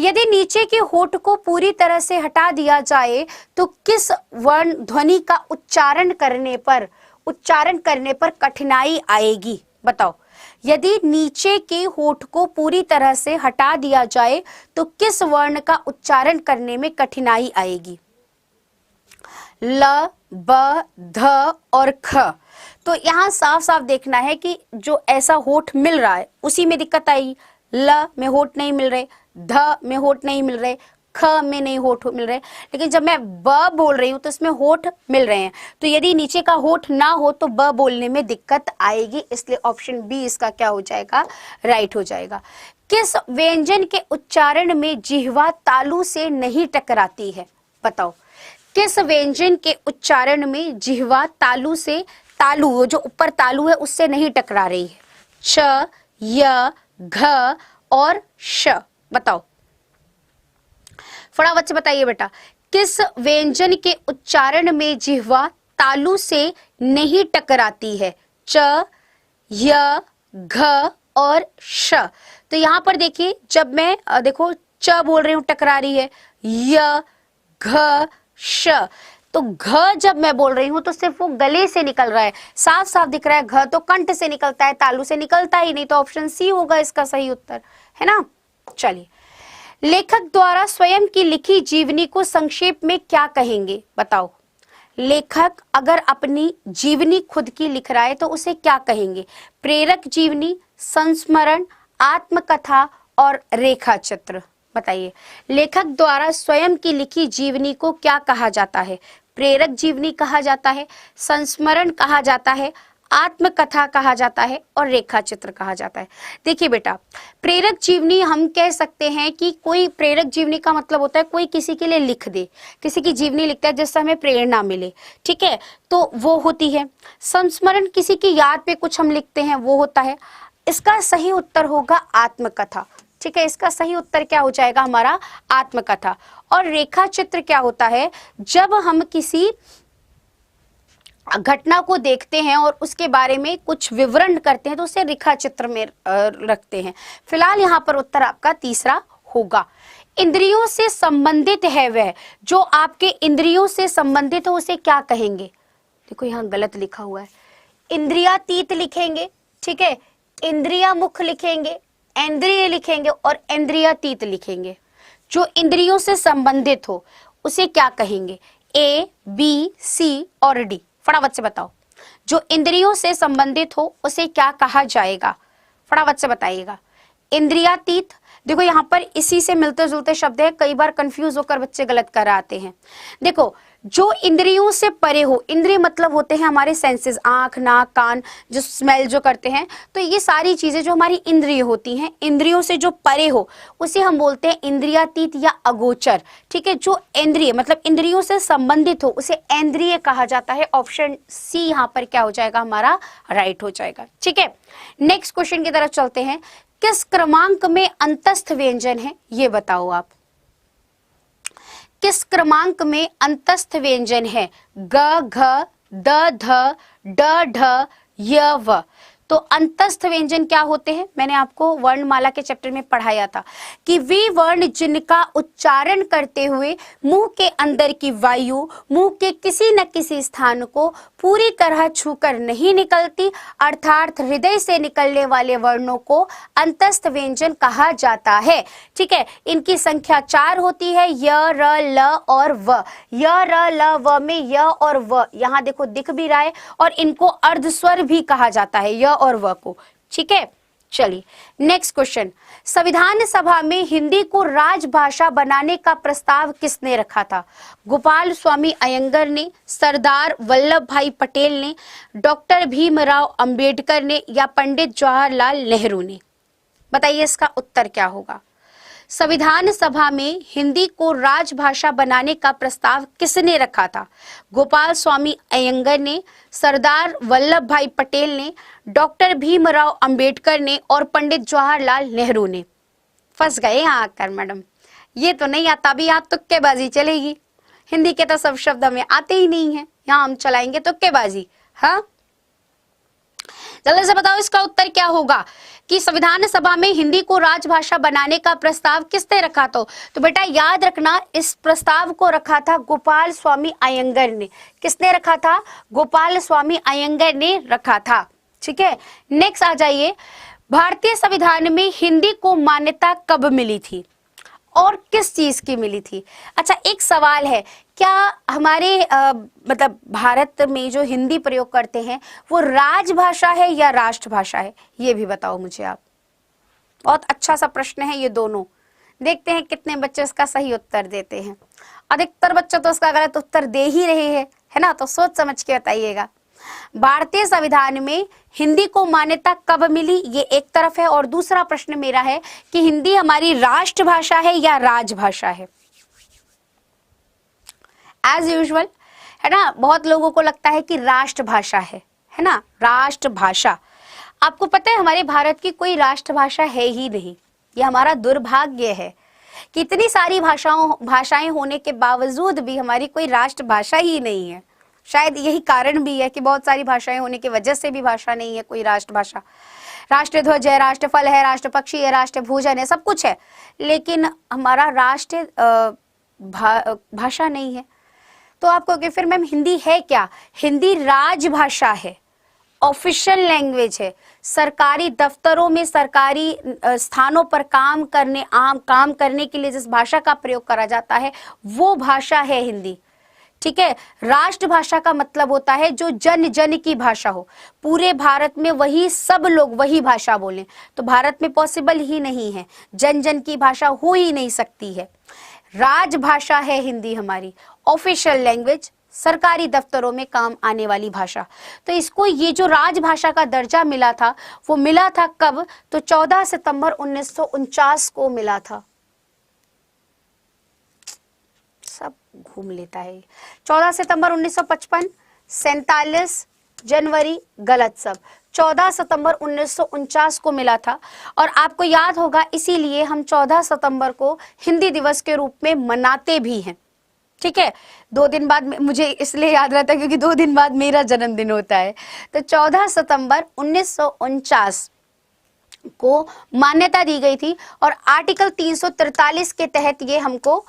यदि नीचे के होठ को पूरी तरह से हटा दिया जाए तो किस वर्ण ध्वनि का उच्चारण करने पर कठिनाई आएगी? बताओ, यदि नीचे के होठ को पूरी तरह से हटा दिया जाए तो किस वर्ण का उच्चारण करने में कठिनाई आएगी? ल, ब, ध और ख। तो यहाँ साफ साफ देखना है कि जो ऐसा होठ मिल रहा है उसी में दिक्कत आई। ल में होठ नहीं मिल रहे, ध में होठ नहीं मिल रहे, ख में नहीं होठ मिल रहे, लेकिन जब मैं ब बोल रही हूँ तो इसमें होठ मिल रहे हैं। तो यदि नीचे का होठ ना हो तो ब बोलने में दिक्कत आएगी, इसलिए ऑप्शन बी इसका क्या हो जाएगा? राइट हो जाएगा। किस व्यंजन के उच्चारण में जिह्वा तालु से नहीं टकराती है? बताओ, किस व्यंजन के उच्चारण में जिह्वा तालु से, तालु जो ऊपर तालु है उससे नहीं टकरा रही है? च, य, घ और श। बताओ फटाफट से बताइए बेटा, किस व्यंजन के उच्चारण में जिह्वा तालु से नहीं टकराती है? च, य, घ और श। तो यहां पर देखिए, जब मैं देखो च बोल रही हूं टकरा रही है, य, घ, श। तो घ जब मैं बोल रही हूं तो सिर्फ वो गले से निकल रहा है, साफ साफ दिख रहा है। घ तो कंठ से निकलता है, तालु से निकलता ही नहीं, तो ऑप्शन सी होगा इसका सही उत्तर, है ना? चलिए, लेखक द्वारा स्वयं की लिखी जीवनी को संक्षेप में क्या कहेंगे? बताओ, लेखक अगर अपनी जीवनी खुद की लिख रहा है तो उसे क्या कहेंगे? प्रेरक जीवनी, संस्मरण, आत्मकथा और रेखा चित्र। बताइए, लेखक द्वारा स्वयं की लिखी जीवनी को क्या कहा जाता है? प्रेरक जीवनी कहा जाता है, संस्मरण कहा जाता है, आत्मकथा कहा जाता है और रेखा चित्र कहा जाता है। देखिए बेटा, प्रेरक जीवनी हम कह सकते हैं कि कोई प्रेरक जीवनी का मतलब होता है कोई किसी के लिए लिख दे, किसी की जीवनी लिखता है जिससे हमें प्रेरणा मिले, ठीक है, तो वो होती है। संस्मरण, किसी की याद पे कुछ हम लिखते हैं, वो होता है। इसका सही उत्तर होगा आत्मकथा, ठीक है, इसका सही उत्तर क्या हो जाएगा हमारा, आत्मकथा। और रेखा चित्र क्या होता है, जब हम किसी घटना को देखते हैं और उसके बारे में कुछ विवरण करते हैं तो उसे रेखा चित्र में रखते हैं। फिलहाल यहाँ पर उत्तर आपका तीसरा होगा। इंद्रियों से संबंधित है वह, जो आपके इंद्रियों से संबंधित हो उसे क्या कहेंगे। देखो यहाँ गलत लिखा हुआ है, इंद्रियातीत लिखेंगे, ठीक है, इंद्रिया मुख लिखेंगे, इंद्रिय लिखेंगे और इंद्रियातीत लिखेंगे। जो इंद्रियों से संबंधित हो उसे क्या कहेंगे, ए, बी, सी और डी, फटाफट से बताओ। जो इंद्रियों से संबंधित हो उसे क्या कहा जाएगा, फटाफट से बताइएगा। इंद्रियातीत, देखो यहाँ पर इसी से मिलते जुलते शब्द है, कई बार कंफ्यूज होकर बच्चे गलत कर आते हैं। देखो, जो इंद्रियों से परे हो, इंद्रिय मतलब होते हैं हमारे सेंसेस, आंख, नाक, कान, जो स्मेल जो करते हैं, तो ये सारी चीजें जो हमारी इंद्रिय होती हैं, इंद्रियों से जो परे हो उसे हम बोलते हैं इंद्रियातीत या अगोचर, ठीक है। जो इंद्रिय मतलब इंद्रियों से संबंधित हो उसे इंद्रिय कहा जाता है। ऑप्शन सी यहाँ पर क्या हो जाएगा हमारा, राइट हो जाएगा, ठीक है। नेक्स्ट क्वेश्चन की तरफ चलते हैं। किस क्रमांक में अंतस्थ व्यंजन है, ये बताओ आप। किस क्रमांक में अंतस्थ व्यंजन है, ग, घ, द, ध, ड, ढ, य, व। तो अंतस्थ व्यंजन क्या होते हैं, मैंने आपको वर्णमाला के चैप्टर में पढ़ाया था कि वे वर्ण जिनका उच्चारण करते हुए मुंह के अंदर की वायु मुंह के किसी न किसी स्थान को पूरी तरह छूकर नहीं निकलती, अर्थात हृदय से निकलने वाले वर्णों को अंतस्थ व्यंजन कहा जाता है, ठीक है। इनकी संख्या 4 होती है, य, र, ल और व। य, र, ल, व में य और व यहाँ देखो दिख भी रहा है, और इनको अर्धस्वर भी कहा जाता है, य और व को, ठीक है। चलिए नेक्स्ट क्वेश्चन। संविधान सभा में हिंदी को राजभाषा बनाने का प्रस्ताव किसने रखा था, गोपाल स्वामी अयंगर ने, सरदार वल्लभ भाई पटेल ने, डॉक्टर भीमराव अंबेडकर ने या पंडित जवाहरलाल नेहरू ने। बताइए इसका उत्तर क्या होगा। संविधान सभा में हिंदी को राजभाषा बनाने का प्रस्ताव किसने रखा था, गोपाल स्वामी अयंगर ने, सरदार वल्लभ भाई पटेल ने, डॉक्टर भीमराव अंबेडकर ने और पंडित जवाहरलाल नेहरू ने। फंस गए यहाँ आकर मैडम, ये तो नहीं आता, अभी यहाँ तुक्केबाजी चलेगी। हिंदी के तो सब शब्द हमें आते ही नहीं है, यहाँ हम चलाएंगे तुक्केबाजी। हाँ जल्दी से बताओ इसका उत्तर क्या होगा कि संविधान सभा में हिंदी को राजभाषा बनाने का प्रस्ताव किसने रखा था। तो बेटा याद रखना, इस प्रस्ताव को रखा था गोपाल स्वामी अयंगर ने। किसने रखा था, गोपाल स्वामी अयंगर ने रखा था, ठीक है। नेक्स्ट आ जाइए, भारतीय संविधान में हिंदी को मान्यता कब मिली थी और किस चीज की मिली थी। अच्छा एक सवाल है, क्या हमारे मतलब भारत में जो हिंदी प्रयोग करते हैं वो राजभाषा है या राष्ट्रभाषा है, ये भी बताओ मुझे आप। बहुत अच्छा सा प्रश्न है ये दोनों, देखते हैं कितने बच्चे इसका सही उत्तर देते हैं। अधिकतर बच्चे तो इसका गलत उत्तर दे ही रहे हैं, है ना, तो सोच समझ के बताइएगा। भारतीय संविधान में हिंदी को मान्यता कब मिली, ये एक तरफ है, और दूसरा प्रश्न मेरा है कि हिंदी हमारी राष्ट्रभाषा है या राजभाषा है। एज यूजुअल है ना, बहुत लोगों को लगता है कि राष्ट्रभाषा है ना, राष्ट्रभाषा। आपको पता है हमारे भारत की कोई राष्ट्रभाषा है ही नहीं, ये हमारा दुर्भाग्य है कि इतनी सारी भाषाएं होने के बावजूद भी हमारी कोई राष्ट्रभाषा ही नहीं है। शायद यही कारण भी है कि बहुत सारी भाषाएं होने की वजह से भी भाषा नहीं है कोई राष्ट्रभाषा। राष्ट्रध्वज है, राष्ट्रफल है, राष्ट्रपक्षी है, राष्ट्रभोजन है, सब कुछ है, लेकिन हमारा राष्ट्र भाषा नहीं है। तो आप कहोगे फिर मैम हिंदी है क्या, हिंदी राजभाषा है, ऑफिशियल लैंग्वेज है। सरकारी दफ्तरों में, सरकारी स्थानों पर काम करने के लिए जिस भाषा का प्रयोग करा जाता है वो भाषा है हिंदी, ठीक है। राष्ट्रभाषा का मतलब होता है जो जन जन की भाषा हो, पूरे भारत में वही सब लोग वही भाषा बोलें, तो भारत में पॉसिबल ही नहीं है, जन जन की भाषा हो ही नहीं सकती है। राजभाषा है हिंदी हमारी, ऑफिशियल लैंग्वेज, सरकारी दफ्तरों में काम आने वाली भाषा। तो इसको ये जो राजभाषा का दर्जा मिला था वो मिला था कब? तो 14 सितंबर 1949 को मिला था। सब घूम लेता है। 14 सितंबर 1955, 47 जनवरी, गलत सब। 14 सितंबर 1949 को मिला था। और आपको याद होगा इसीलिए हम 14 सितंबर को हिंदी दिवस के रूप में मनाते भी हैं। ठीक है, 2 दिन बाद, मुझे इसलिए याद रहता है क्योंकि 2 दिन बाद मेरा जन्मदिन होता है। तो 14 सितंबर 1949 को मान्यता दी गई थी और आर्टिकल 343 के तहत ये हमको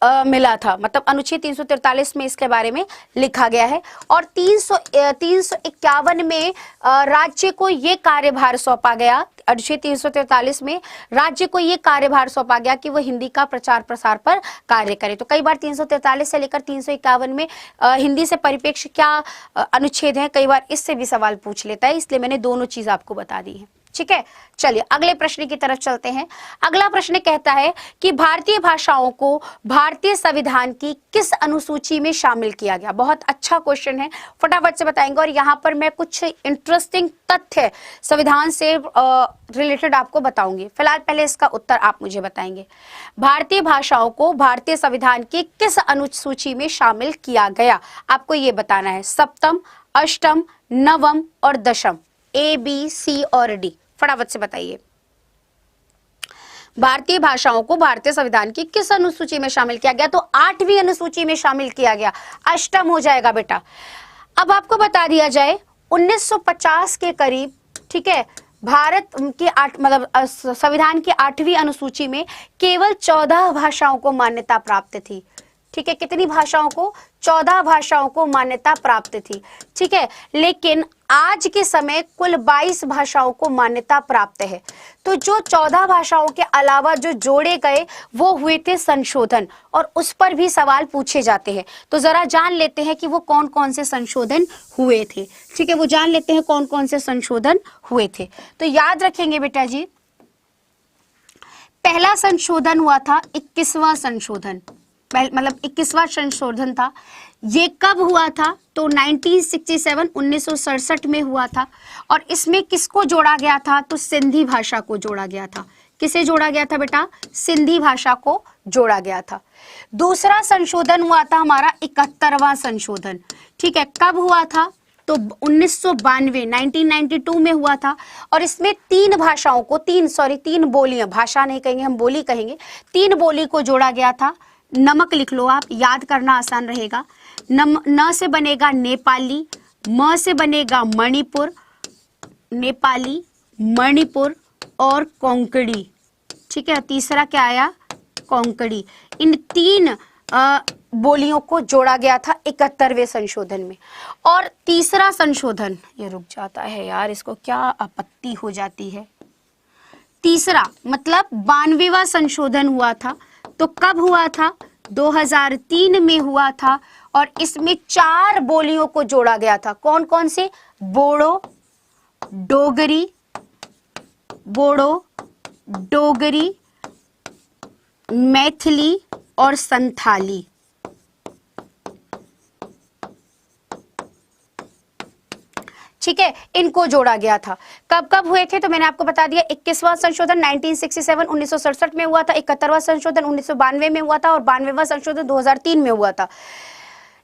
मिला था, मतलब अनुच्छेद 343 में इसके बारे में लिखा गया है। और 351 में राज्य को ये कार्यभार सौंपा गया, अनुच्छेद 343 में राज्य को ये कार्यभार सौंपा गया कि वह हिंदी का प्रचार प्रसार पर कार्य करे। तो कई बार 343 से लेकर 351 में हिंदी से परिप्रेक्ष्य क्या अनुच्छेद है, कई बार इससे भी सवाल पूछ लेता है, इसलिए मैंने दोनों चीज आपको बता दी है। ठीक है, चलिए अगले प्रश्न की तरफ चलते हैं। अगला प्रश्न कहता है कि भारतीय भाषाओं को भारतीय संविधान की किस अनुसूची में शामिल किया गया? बहुत अच्छा क्वेश्चन है, फटाफट से बताएंगे। और यहाँ पर मैं कुछ इंटरेस्टिंग तथ्य संविधान से रिलेटेड आपको बताऊंगी। फिलहाल पहले इसका उत्तर आप मुझे बताएंगे। भारतीय भाषाओं को भारतीय संविधान की किस अनुसूची में शामिल किया गया? आपको ये बताना है। सप्तम, अष्टम, नवम और दशम, A, B, C और D। फटाफट से बताइए। भारतीय भाषाओं को भारतीय संविधान की किस अनुसूची में शामिल किया गया? तो 8वीं अनुसूची में शामिल किया गया। अष्टम हो जाएगा बेटा। अब आपको बता दिया जाए 1950 के करीब, ठीक है, भारत के मतलब संविधान की 8वीं अनुसूची में केवल 14 भाषाओं को मान्यता प्राप्त थी। ठीक है, कितनी भाषाओं को? 14 भाषाओं को मान्यता प्राप्त थी। ठीक है, लेकिन आज के समय कुल 22 भाषाओं को मान्यता प्राप्त है। तो जो 14 भाषाओं के अलावा जो जोड़े गए वो हुए थे संशोधन, और उस पर भी सवाल पूछे जाते हैं। तो जरा जान लेते हैं कि वो कौन कौन से संशोधन हुए थे। ठीक है, वो जान लेते हैं कौन कौन से संशोधन हुए थे। तो याद रखेंगे बेटा जी, पहला संशोधन हुआ था 21वां संशोधन, मतलब 21वां संशोधन था। ये कब हुआ था? तो 1967 1967 में हुआ था। और इसमें किसको जोड़ा गया था? तो सिंधी भाषा को जोड़ा गया था। किसे जोड़ा गया था बेटा? सिंधी भाषा को जोड़ा गया था। दूसरा संशोधन हुआ था हमारा 71वां संशोधन। ठीक है, कब हुआ था? तो 1992 1992 में हुआ था। और इसमें 3 भाषाओं को, 3 बोलियां, भाषा नहीं कहेंगे हम, बोली कहेंगे, 3 बोली को जोड़ा गया था। नमक लिख लो आप, याद करना आसान रहेगा। न से बनेगा नेपाली, म से बनेगा मणिपुर, नेपाली, मणिपुर और कोंकणी। ठीक है, तीसरा क्या आया? कोंकणी। इन 3 बोलियों को जोड़ा गया था 71वें संशोधन में। और तीसरा संशोधन, ये रुक जाता है यार, इसको क्या आपत्ति हो जाती है। तीसरा मतलब 92वां संशोधन हुआ था। तो कब हुआ था? 2003 में हुआ था। और इसमें 4 बोलियों को जोड़ा गया था। कौन कौन से? बोडो, डोगरी, मैथिली और संथाली। ठीक है, इनको जोड़ा गया था। कब कब हुए थे? तो मैंने आपको बता दिया, 21वां संशोधन 1967 1967 में हुआ था, 71वां संशोधन 1992 में हुआ था और 92वां संशोधन 2003 में हुआ था।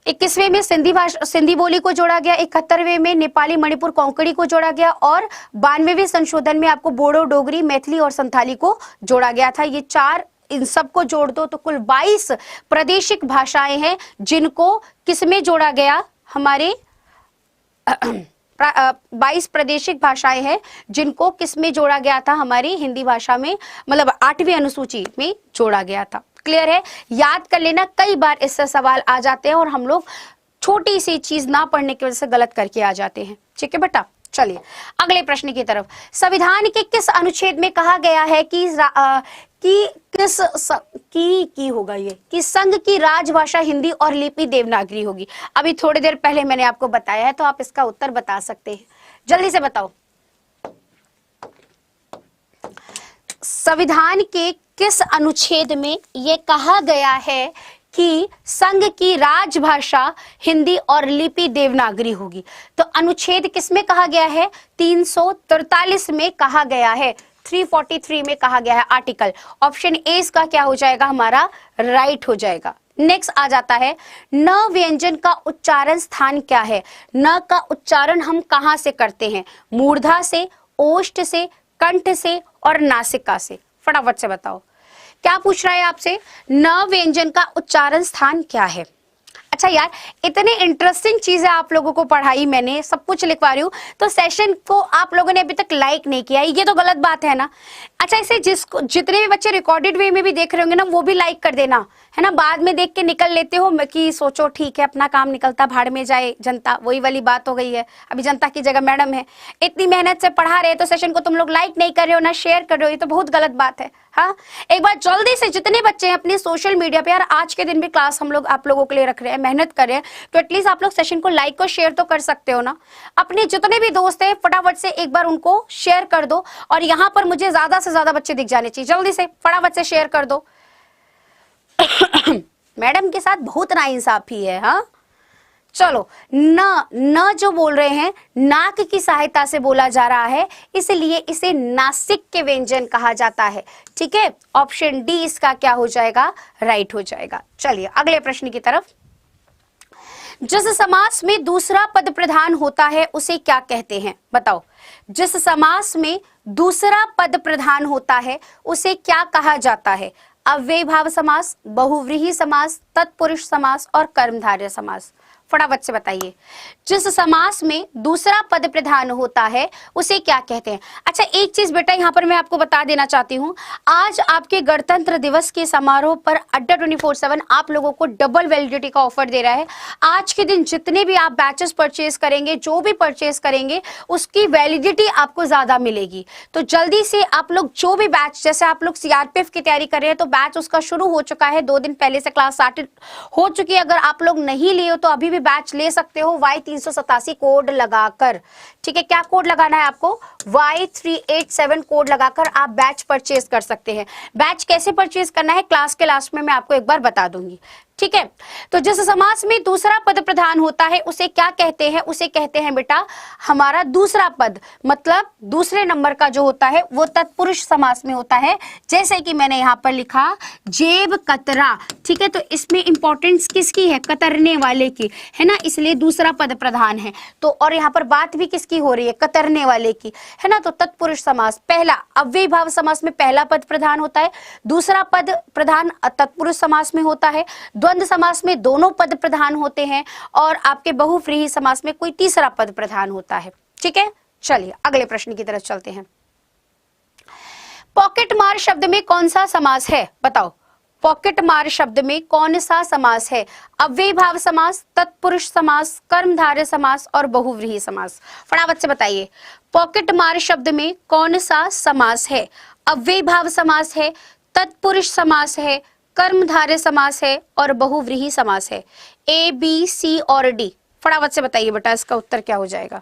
21वें में सिंधी बोली को जोड़ा गया, 71वें में नेपाली, मणिपुर, कोंकणी को जोड़ा गया और 92वें संशोधन में आपको बोडो, डोगरी, मैथिली और संथाली को जोड़ा गया था। ये 4, इन सबको जोड़ दो तो कुल 22 प्रादेशिक भाषाएं हैं जिनको किसमें जोड़ा गया? हमारे 22 प्रादेशिक भाषाएं हैं जिनको किसमें जोड़ा गया था? हमारी हिंदी भाषा में, मतलब 8वीं अनुसूची में जोड़ा गया था। क्लियर है? याद कर लेना, कई बार इससे सवाल आ जाते हैं और हम लोग छोटी सी चीज ना पढ़ने की वजह से गलत करके आ जाते हैं। ठीक है बेटा, चलिए अगले प्रश्न की तरफ। संविधान के किस अनुच्छेद में कहा गया है कि संघ की राजभाषा हिंदी और लिपि देवनागरी होगी? अभी थोड़ी देर पहले मैंने आपको बताया है, तो आप इसका उत्तर बता सकते हैं। जल्दी से बताओ, संविधान के किस अनुच्छेद में यह कहा गया है कि संघ की राजभाषा हिंदी और लिपि देवनागरी होगी। तो अनुच्छेद किसमें कहा गया है? 343 में कहा गया है, 343 में कहा गया है आर्टिकल। ऑप्शन ए इसका क्या हो जाएगा हमारा? राइट हो जाएगा। नेक्स्ट आ जाता है न व्यंजन का उच्चारण स्थान क्या है? न का उच्चारण हम कहां से करते हैं? मूर्धा से, ओष्ठ से, कंठ से और नासिका से। फटाफट से बताओ क्या पूछ रहा है आपसे? न व्यंजन का उच्चारण स्थान क्या है? अच्छा यार, इतने इंटरेस्टिंग चीजें आप लोगों को पढ़ाई मैंने, सब कुछ लिखवा रही हूँ, तो सेशन को आप लोगों ने अभी तक लाइक नहीं किया, ये तो गलत बात है ना। अच्छा, इसे जिसको जितने भी बच्चे रिकॉर्डेड वे में भी देख रहे होंगे ना, वो भी लाइक कर देना, है ना। बाद में देख के निकल लेते हो कि सोचो ठीक है अपना काम निकलता, भाड़ में जाए जनता, वही वाली बात हो गई है। अभी जनता की जगह मैडम है, इतनी मेहनत से पढ़ा रहे तो सेशन को तुम लोग लाइक नहीं कर रहे हो ना शेयर कर रहे हो, ये तो बहुत गलत बात है। हाँ, एक बार जल्दी से जितने बच्चे हैं अपने सोशल मीडिया पे, यार आज के दिन भी क्लास हम लोग आप लोगों के लिए रख रहे हैं, मेहनत कर रहे हैं, तो एटलीस्ट आप लोग सेशन को लाइक और शेयर तो कर सकते हो ना। अपने जितने भी दोस्त हैं फटाफट से एक बार उनको शेयर कर दो, और यहाँ पर मुझे ज्यादा से ज्यादा बच्चे दिख जाने चाहिए, जल्दी से फटाफट से शेयर कर दो। मैडम के साथ बहुत नाइंसाफी है। हाँ चलो, न जो बोल रहे हैं नाक की सहायता से बोला जा रहा है, इसलिए इसे नासिक के व्यंजन कहा जाता है। ठीक है, ऑप्शन डी इसका क्या हो जाएगा? राइट हो जाएगा। चलिए अगले प्रश्न की तरफ। जिस समास में दूसरा पद प्रधान होता है उसे क्या कहते हैं? बताओ, जिस समास में दूसरा पद प्रधान होता है उसे क्या कहा जाता है? अव्ययीभाव समास, बहुव्रीहि समास, तत्पुरुष समास और कर्मधारय समास। फटाफट से बताइए, जिस समास में दूसरा पद प्रधान होता है उसे क्या कहते हैं? अच्छा, एक चीज बेटा यहाँ पर मैं आपको बता देना चाहती हूँ, आज आपके गणतंत्र दिवस के समारोह पर अड्डा 24/7 आप लोगों को डबल वैलिडिटी का ऑफर दे रहा है। आज के दिन जितने भी आप बैचेस परचेज करेंगे, जो भी परचेज करेंगे, उसकी वैलिडिटी आपको ज्यादा मिलेगी। तो जल्दी से आप लोग जो भी बैच, जैसे आप लोग सीआरपीएफ की तैयारी कर रहे हैं तो बैच उसका शुरू हो चुका है, 2 दिन पहले से क्लास स्टार्ट हो चुकी है। अगर आप लोग नहीं लिए हो तो अभी बैच ले सकते हो Y387 कोड लगाकर। ठीक है, क्या कोड लगाना है आपको? Y387 कोड लगाकर आप बैच परचेज कर सकते हैं। बैच कैसे परचेज करना है क्लास के लास्ट में मैं आपको एक बार बता दूंगी। ठीक है, तो जिस समास में दूसरा पद प्रधान होता है उसे क्या कहते हैं? उसे कहते हैं बेटा हमारा दूसरा पद, मतलब दूसरे नंबर का जो होता है वो तत्पुरुष समास में होता है। जैसे कि मैंने यहाँ पर लिखा जेब कतरा। ठीक है, तो इसमें इंपॉर्टेंस किसकी है? कतरने वाले की, है ना, इसलिए दूसरा पद प्रधान है। तो और यहाँ पर बात भी किसकी हो रही है? कतरने वाले की, है ना। तो तत्पुरुष समास पहला, अव्ययीभाव समास में पहला पद प्रधान होता है, दूसरा पद प्रधान तत्पुरुष समास में होता है, द्वंद्व समास में दोनों पद प्रधान होते हैं, और आपके बहुव्रीहि समास में कोई तीसरा पद प्रधान होता है। ठीक है, चलिए अगले प्रश्न की तरफ चलते हैं। पॉकेट मार शब्द में कौन सा समास है? बताओ, पॉकेट मार शब्द में कौन सा समास है? अव्ययीभाव समास, तत्पुरुष समास, कर्मधारय समास और बहुव्रीहि समास। फटाफट से बताइए, पॉकेट मार शब्द में कौन सा समास है? अव्ययीभाव समास है, तत्पुरुष समास है, कर्मधारय समास है और बहुव्रीहि समास है। ए, बी, सी और डी। फटाफट से बताइए बेटा इसका उत्तर क्या हो जाएगा?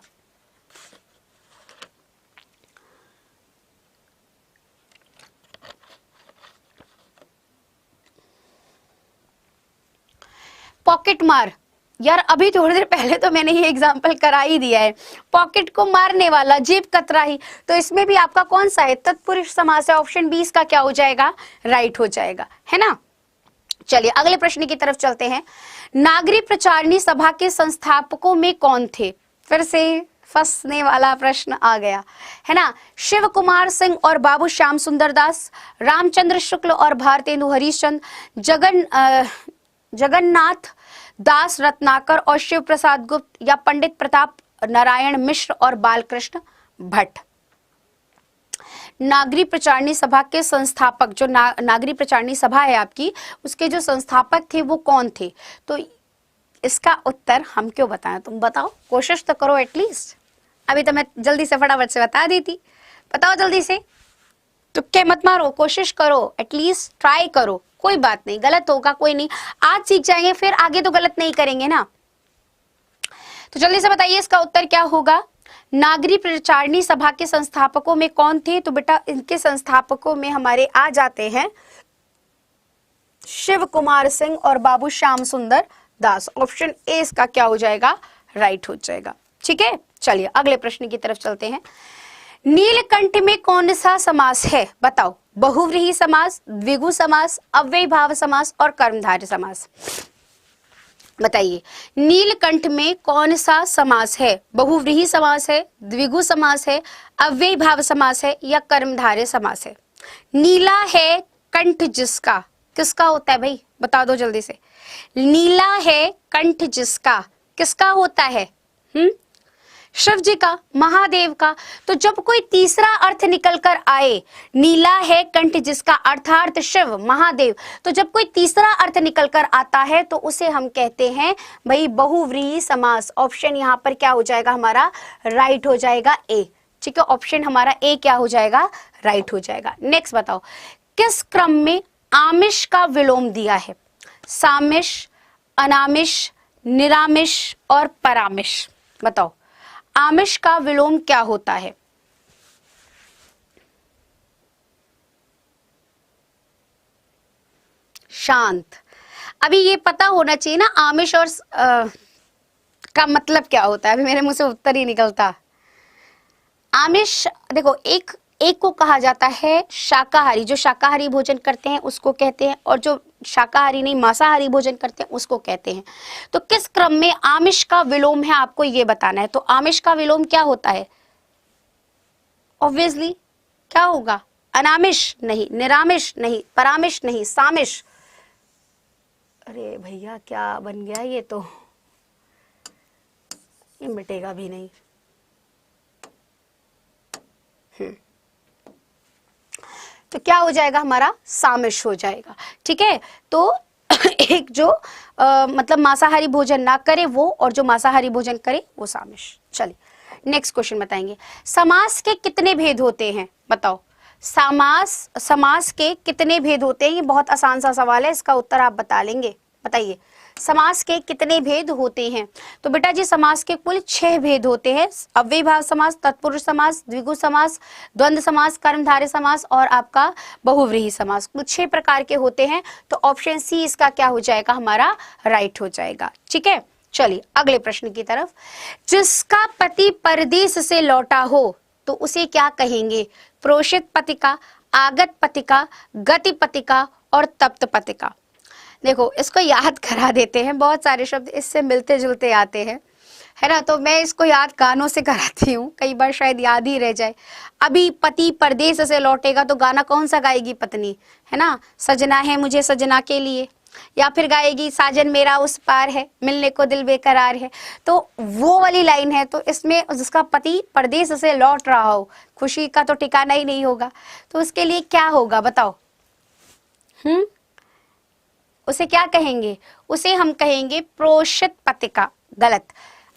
पॉकेट मार, यार अभी थोड़ी देर पहले तो मैंने ये एग्जाम्पल करा ही दिया है। पॉकेट को मारने वाला, जेब कतरा ही, तो इसमें भी आपका कौन सा है? तत्पुरुष समास है। ऑप्शन बी इसका क्या हो जाएगा? राइट हो जाएगा, है ना। चलिए अगले प्रश्न की तरफ चलते हैं। नागरी प्रचारणी सभा के संस्थापकों में कौन थे? फिर से फंसने वाला प्रश्न आ गया, है ना। शिव कुमार सिंह और बाबू श्याम सुंदर दास, रामचंद्र शुक्ल और भारतेंदु हरिश्चंद्र, जगन्नाथ दास रत्नाकर और शिव प्रसाद गुप्त, या पंडित प्रताप नारायण मिश्र और बालकृष्ण भट्ट। नागरी प्रचारणी सभा के संस्थापक, जो नागरी प्रचारणी सभा है आपकी, उसके जो संस्थापक थे वो कौन थे? तो इसका उत्तर हम क्यों बताएं, तुम बताओ, कोशिश तो करो एटलीस्ट। अभी तो मैं जल्दी से फटाफट से बता दी थी, बताओ जल्दी से, तुक्के मत मारो, कोशिश करो, एटलीस्ट ट्राई करो। कोई बात नहीं, गलत होगा कोई नहीं, आज सीख जाएंगे फिर आगे तो गलत नहीं करेंगे ना। तो जल्दी से बताइए इसका उत्तर क्या होगा? नागरी प्रचारणी सभा के संस्थापकों में कौन थे? तो बेटा इनके संस्थापकों में हमारे आ जाते हैं शिव कुमार सिंह और बाबू श्याम सुंदर दास। ऑप्शन ए इसका क्या हो जाएगा, राइट हो जाएगा। ठीक है, चलिए अगले प्रश्न की तरफ चलते हैं। नीलकंठ में कौन सा समास है, बताओ। बहुव्रीहि समास, द्विगु समास, अव्ययीभाव समास और कर्मधारय समास। बताइए, नीलकंठ में कौन सा समास है? बहुव्रीहि समास है, द्विगु समास है, अव्ययीभाव समास है या कर्मधारय समास है? नीला है कंठ जिसका, किसका होता है भाई, बता दो जल्दी से। नीला है कंठ जिसका, किसका होता है? शिव जी का, महादेव का। तो जब कोई तीसरा अर्थ निकल कर आए, नीला है कंठ जिसका अर्थात शिव महादेव, तो जब कोई तीसरा अर्थ निकल कर आता है तो उसे हम कहते हैं भाई बहुव्रीहि समास। ऑप्शन यहाँ पर क्या हो जाएगा हमारा, राइट हो जाएगा ए। ठीक है, ऑप्शन हमारा ए क्या हो जाएगा, राइट हो जाएगा। नेक्स्ट बताओ, किस क्रम में आमिष का विलोम दिया है? सामिष, अनामिष, निरामिष और परामिष। बताओ, आमिष का विलोम क्या होता है? शांत। अभी ये पता होना चाहिए ना आमिष और का मतलब क्या होता है। अभी मेरे मुंह से उत्तर ही निकलता। आमिष देखो, एक को कहा जाता है शाकाहारी, जो शाकाहारी भोजन करते हैं उसको कहते हैं, और जो शाकाहारी नहीं मांसाहारी भोजन करते हैं उसको कहते हैं। तो किस क्रम में आमिष का विलोम है आपको ये बताना है। तो आमिष का विलोम क्या होता है? ऑब्वियसली क्या होगा, अनामिष नहीं, निरामिष नहीं, परामिष नहीं, सामिष। अरे भैया क्या बन गया ये, तो ये मिटेगा भी नहीं। तो क्या हो जाएगा हमारा, सामिष हो जाएगा। ठीक है, तो एक जो मतलब मांसाहारी भोजन ना करे वो, और जो मांसाहारी भोजन करे वो सामिष। चलिए नेक्स्ट क्वेश्चन बताएंगे। समास के कितने भेद होते हैं, बताओ। समास के कितने भेद होते हैं? ये बहुत आसान सा सवाल है, इसका उत्तर आप बता लेंगे। बताइए, समास के कितने भेद होते हैं? तो बेटा जी समास के कुल 6 भेद होते हैं। अव्ययीभाव समास, तत्पुरुष समास, द्विगु समास, द्वंद्व समास, कर्मधारय समास और आपका बहुव्रीहि समास। कुल 6 प्रकार के होते हैं। तो ऑप्शन सी इसका क्या हो जाएगा हमारा, राइट हो जाएगा। ठीक है, चलिए अगले प्रश्न की तरफ। जिसका पति परदेश से लौटा हो तो उसे क्या कहेंगे? प्रोषित पतिका, आगत पतिका, गति पतिका और तप्त पतिका। देखो इसको याद करा देते हैं, बहुत सारे शब्द इससे मिलते जुलते आते हैं, है ना। तो मैं इसको याद गानों से कराती हूँ, कई बार शायद याद ही रह जाए। अभी पति परदेश से लौटेगा तो गाना कौन सा गाएगी पत्नी, है ना। सजना है मुझे सजना के लिए, या फिर गाएगी साजन मेरा उस पार है, मिलने को दिल बेकरार है। तो वो वाली लाइन है। तो इसमें जिसका पति परदेश से लौट रहा हो, खुशी का तो ठिकाना ही नहीं होगा, तो उसके लिए क्या होगा बताओ। उसे क्या कहेंगे? उसे हम कहेंगे प्रोषित पतिका। गलत,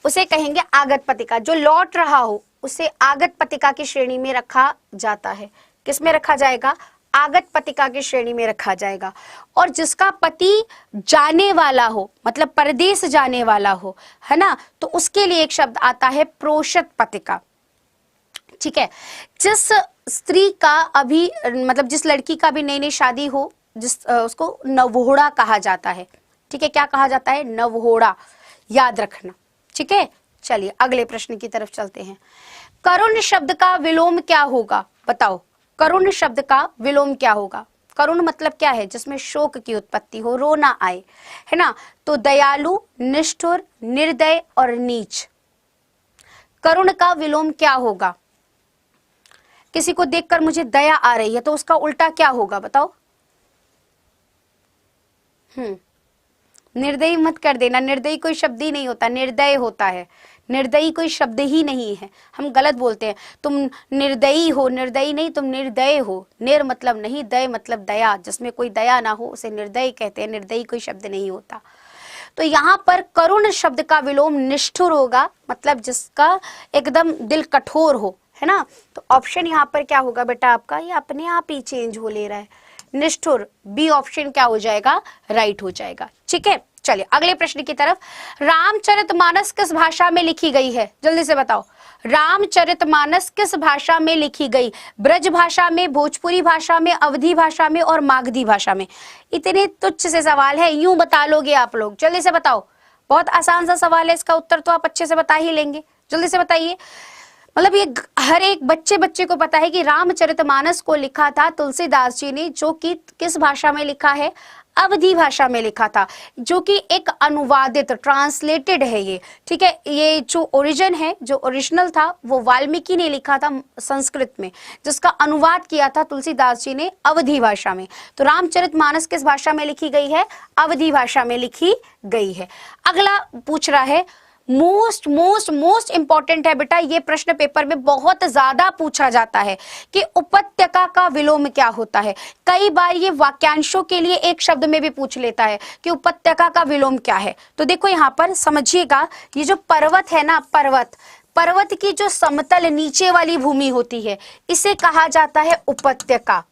उसे कहेंगे आगत पतिका। जो लौट रहा हो उसे आगत पतिका की श्रेणी में रखा जाता है। किस में रखा जाएगा? आगत पतिका की श्रेणी में रखा जाएगा। और जिसका पति जाने वाला हो, मतलब परदेश जाने वाला हो, है ना, तो उसके लिए एक शब्द आता है प्रोषित पतिका। ठीक है, जिस स्त्री का अभी मतलब जिस लड़की का भी नई नई शादी हो, उसको नवहोड़ा कहा जाता है। ठीक है, क्या कहा जाता है? नवहोड़ा, याद रखना। ठीक है, चलिए अगले प्रश्न की तरफ चलते हैं। करुण शब्द का विलोम क्या होगा, बताओ। करुण शब्द का विलोम क्या होगा? करुण मतलब क्या है? जिसमें शोक की उत्पत्ति हो, रोना आए, है ना। तो दयालु, निष्ठुर, निर्दय और नीच। करुण का विलोम क्या होगा? किसी को देखकर मुझे दया आ रही है तो उसका उल्टा क्या होगा बताओ। निर्दयी मत कर देना, निर्दयी कोई शब्द ही नहीं होता, निर्दय होता है। निर्दयी कोई शब्द ही नहीं है, हम गलत बोलते हैं। तुम निर्दयी हो, निर्दयी नहीं, तुम निर्दय हो। निर मतलब नहीं, दय मतलब दया, जिसमें कोई दया ना हो उसे निर्दयी कहते हैं। निर्दयी कोई शब्द नहीं होता। तो यहाँ पर करुण शब्द का विलोम निष्ठुर होगा, मतलब जिसका एकदम दिल कठोर हो, है ना। तो ऑप्शन यहाँ पर क्या होगा बेटा आपका, ये अपने आप ही चेंज हो ले रहा है, निष्ठुर। बी ऑप्शन क्या हो जाएगा? राइट हो जाएगा। ठीक है, चलिए अगले प्रश्न की तरफ। रामचरितमानस किस भाषा में लिखी गई है? जल्दी से बताओ, रामचरितमानस किस भाषा में लिखी गई? ब्रज भाषा में, भोजपुरी भाषा में, अवधी भाषा में और मागधी भाषा में? इतने तुच्छ से सवाल है, यूं बता लोगे आप लोग? जल्दी से बताओ, बहुत आसान सा सवाल है, इसका उत्तर तो आप अच्छे से बता ही लेंगे। जल्दी से बताइए। मतलब ये हर एक बच्चे को पता है कि रामचरितमानस को लिखा था तुलसीदास जी ने, जो कि किस भाषा में लिखा है? अवधी भाषा में लिखा था, जो कि एक अनुवादित ट्रांसलेटेड है ये, ठीक है। ये जो ओरिजिन है, जो ओरिजिनल था, वो वाल्मीकि ने लिखा था संस्कृत में, जिसका अनुवाद किया था तुलसीदास जी ने अवधी भाषा में। तो रामचरितमानस किस भाषा में लिखी गई है? अवधी भाषा में लिखी गई है। अगला पूछ रहा है, मोस्ट मोस्ट मोस्ट इंपॉर्टेंट है बेटा, ये प्रश्न पेपर में बहुत ज्यादा पूछा जाता है कि उपत्यका का विलोम क्या होता है। कई बार ये वाक्यांशों के लिए एक शब्द में भी पूछ लेता है कि उपत्यका का विलोम क्या है। तो देखो यहाँ पर समझिएगा, ये जो पर्वत है ना, पर्वत की जो समतल नीचे वाली भूमि होती है, इसे कहा जाता है उपत्यका,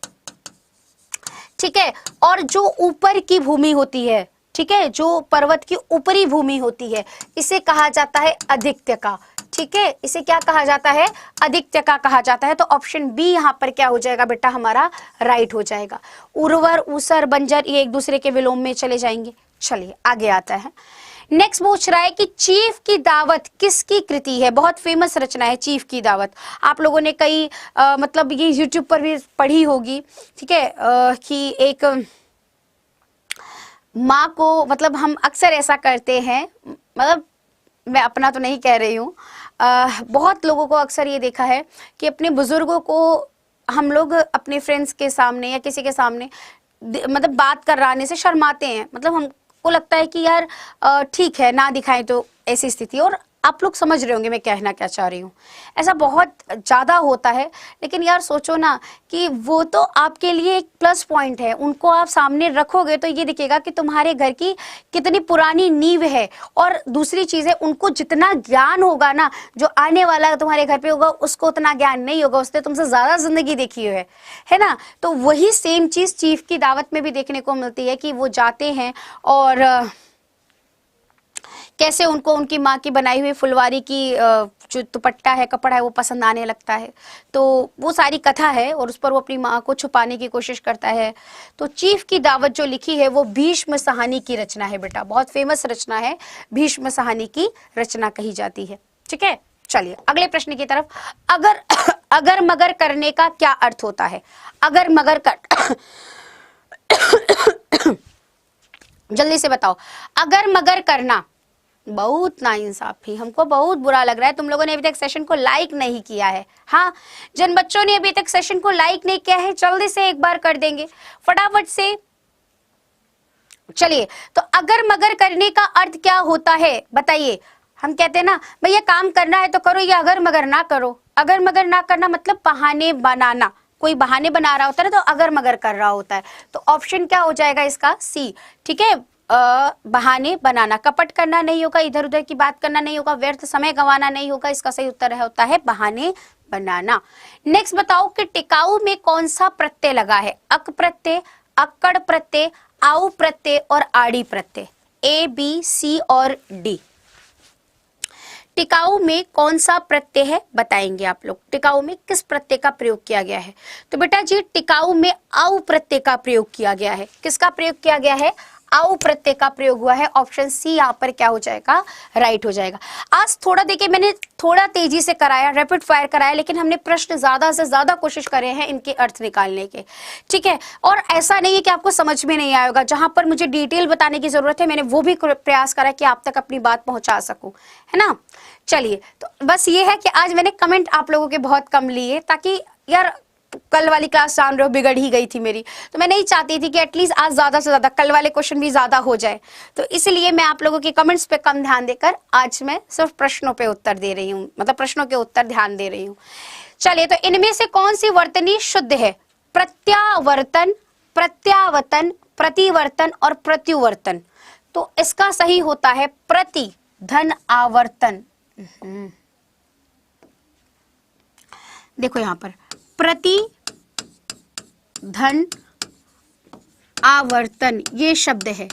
ठीक है। और जो ऊपर की भूमि होती है, ठीक है, जो पर्वत की ऊपरी भूमि होती है, इसे कहा जाता है अधिक्त्यका, ठीक है। इसे क्या कहा जाता है? अधिक्त्यका कहा जाता है। तो ऑप्शन बी यहाँ पर क्या हो जाएगा बेटा? हमारा राइट हो जाएगा। उर्वर, ऊसर, बंजर ये एक दूसरे के विलोम में चले जाएंगे। चलिए आगे आता है। नेक्स्ट पूछ रहा है कि चीफ की दावत किसकी कृति है? बहुत फेमस रचना है चीफ की दावत। आप लोगों ने कई मतलब ये यूट्यूब पर भी पढ़ी होगी, ठीक है, कि एक माँ को, मतलब हम अक्सर ऐसा करते हैं, मतलब मैं अपना तो नहीं कह रही हूँ, बहुत लोगों को अक्सर ये देखा है कि अपने बुजुर्गों को हम लोग अपने फ्रेंड्स के सामने या किसी के सामने मतलब बात कराने से शर्माते हैं। मतलब हमको लगता है कि यार ठीक है ना दिखाएं, तो ऐसी स्थिति। और आप लोग समझ रहे होंगे मैं कहना क्या चाह रही हूँ, ऐसा बहुत ज़्यादा होता है। लेकिन यार सोचो ना कि वो तो आपके लिए एक प्लस पॉइंट है, उनको आप सामने रखोगे तो ये दिखेगा कि तुम्हारे घर की कितनी पुरानी नींव है। और दूसरी चीज़ है, उनको जितना ज्ञान होगा ना, जो आने वाला तुम्हारे घर पे होगा उसको उतना ज्ञान नहीं होगा, उसने तुमसे ज़्यादा जिंदगी देखी है ना। तो वही सेम चीज़ चीफ की दावत में भी देखने को मिलती है कि वो जाते हैं और कैसे उनको उनकी माँ की बनाई हुई फुलवारी की जो दुपट्टा है, कपड़ा है, वो पसंद आने लगता है। तो वो सारी कथा है और उस पर वो अपनी माँ को छुपाने की कोशिश करता है। तो चीफ की दावत जो लिखी है वो भीष्म साहनी की रचना है बेटा, बहुत फेमस रचना है, भीष्म साहनी की रचना कही जाती है, ठीक है। चलिए अगले प्रश्न की तरफ। अगर अगर मगर करने का क्या अर्थ होता है? अगर मगर कर जल्दी से बताओ, अगर मगर करना। बहुत नाइंसाफी, हमको बहुत बुरा लग रहा है, तुम लोगों ने अभी तक सेशन को लाइक नहीं किया है। हाँ, जिन बच्चों ने अभी तक सेशन को लाइक नहीं किया है जल्दी से एक बार कर देंगे फटाफट से। चलिए, तो अगर मगर करने का अर्थ क्या होता है बताइए। हम कहते हैं ना भैया काम करना है तो करो, या अगर मगर ना करो। अगर मगर ना करना मतलब बहाने बनाना, कोई बहाने बना रहा होता है ना, तो अगर मगर कर रहा होता है। तो ऑप्शन क्या हो जाएगा इसका? सी, ठीक है। बहाने बनाना, कपट करना नहीं होगा, इधर उधर की बात करना नहीं होगा, व्यर्थ समय गंवाना नहीं होगा। इसका सही उत्तर होता है बहाने बनाना। नेक्स्ट बताओ कि टिकाऊ में कौन सा प्रत्यय लगा है? अक प्रत्यय, अक्कड़ प्रत्यय, आउ प्रत्यय और आड़ी प्रत्यय। ए, बी, सी और डी। टिकाऊ में कौन सा प्रत्यय है बताएंगे आप लोग। टिकाऊ में किस प्रत्यय का प्रयोग किया गया है? तो बेटा जी टिकाऊ में आउ प्रत्यय का प्रयोग किया गया है। किसका प्रयोग किया गया है? आउ प्रत्यय का प्रयोग हुआ है। ऑप्शन सी यहाँ पर क्या हो जाएगा? राइट हो जाएगा। आज थोड़ा देखिए मैंने थोड़ा तेजी से कराया, रैपिड फायर कराया, लेकिन हमने प्रश्न ज्यादा से ज्यादा कोशिश करे हैं इनके अर्थ निकालने के, ठीक है। और ऐसा नहीं है कि आपको समझ में नहीं आएगा, जहां पर मुझे डिटेल बताने की जरूरत है मैंने वो भी प्रयास करा कि आप तक अपनी बात पहुंचा सकूं, है ना। चलिए, तो बस ये है कि आज मैंने कमेंट आप लोगों के बहुत कम लिए, ताकि यार कल वाली क्लास जान रहे हो बिगड़ ही गई थी मेरी, तो मैं नहीं चाहती थी कि एटलीस्ट आज ज्यादा से ज्यादा कल वाले क्वेश्चन भी ज्यादा हो जाए। तो इसलिए मैं आप लोगों के कमेंट्स पे कम ध्यान देकर आज मैं सिर्फ प्रश्नों पे उत्तर दे रही हूँ, मतलब प्रश्नों के उत्तर ध्यान दे रही हूँ। चलिए, तो इनमें से कौन सी वर्तनी शुद्ध है? प्रत्यावर्तन, प्रत्यावर्तन, प्रतिवर्तन और प्रत्युवर्तन। तो इसका सही होता है प्रति धन आवर्तन। देखो यहां पर प्रति धन आवर्तन ये शब्द है,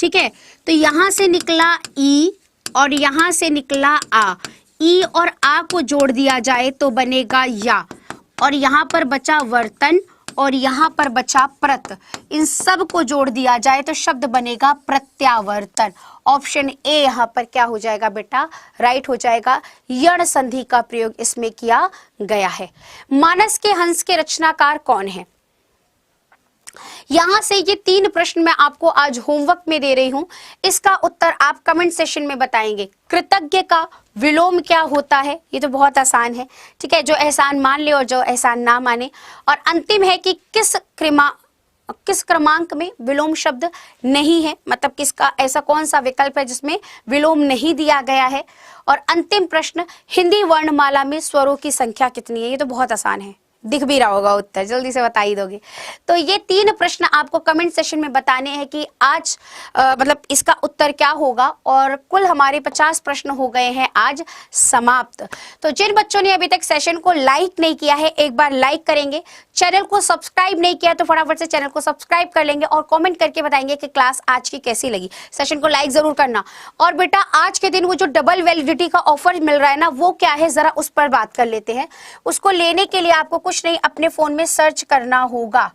ठीक है, तो यहां से निकला ई और यहां से निकला आ, ई और आ को जोड़ दिया जाए तो बनेगा या, और यहां पर बचा वर्तन और यहां पर बचा प्रत, इन सब को जोड़ दिया जाए तो शब्द बनेगा प्रत्यावर्तन। ऑप्शन ए यहां पर क्या हो जाएगा बेटा, राइट हो जाएगा। यण संधि का प्रयोग इसमें किया गया है। मानस के हंस के रचनाकार कौन है? यहां से ये 3 प्रश्न मैं आपको आज होमवर्क में दे रही हूं, इसका उत्तर आप कमेंट सेशन में बताएंगे। कृतज्ञ का विलोम क्या होता है? ये तो बहुत आसान है, ठीक है, जो एहसान मान ले और जो एहसान ना माने। और अंतिम है कि किस क्रमांक में विलोम शब्द नहीं है, मतलब किसका ऐसा कौन सा विकल्प है जिसमें विलोम नहीं दिया गया है। और अंतिम प्रश्न, हिंदी वर्णमाला में स्वरों की संख्या कितनी है? ये तो बहुत आसान है, दिख भी रहा होगा उत्तर, जल्दी से बता ही दोगे। तो ये 3 प्रश्न आपको कमेंट सेशन में बताने हैं कि आज मतलब इसका उत्तर क्या होगा। और कुल हमारे 50 प्रश्न हो गए हैं आज समाप्त। तो जिन बच्चों ने अभी तक सेशन को लाइक नहीं किया है, एक बार लाइक करेंगे। चैनल को सब्सक्राइब नहीं किया तो फटाफट से चैनल को सब्सक्राइब कर लेंगे और कमेंट करके बताएंगे कि क्लास आज की कैसी लगी। सेशन को लाइक जरूर करना। और बेटा आज के दिन वो जो डबल वैलिडिटी का ऑफर मिल रहा है ना, वो क्या है जरा उस पर बात कर लेते हैं। उसको लेने के लिए आपको कुछ नहीं, अपने फोन में सर्च करना होगा।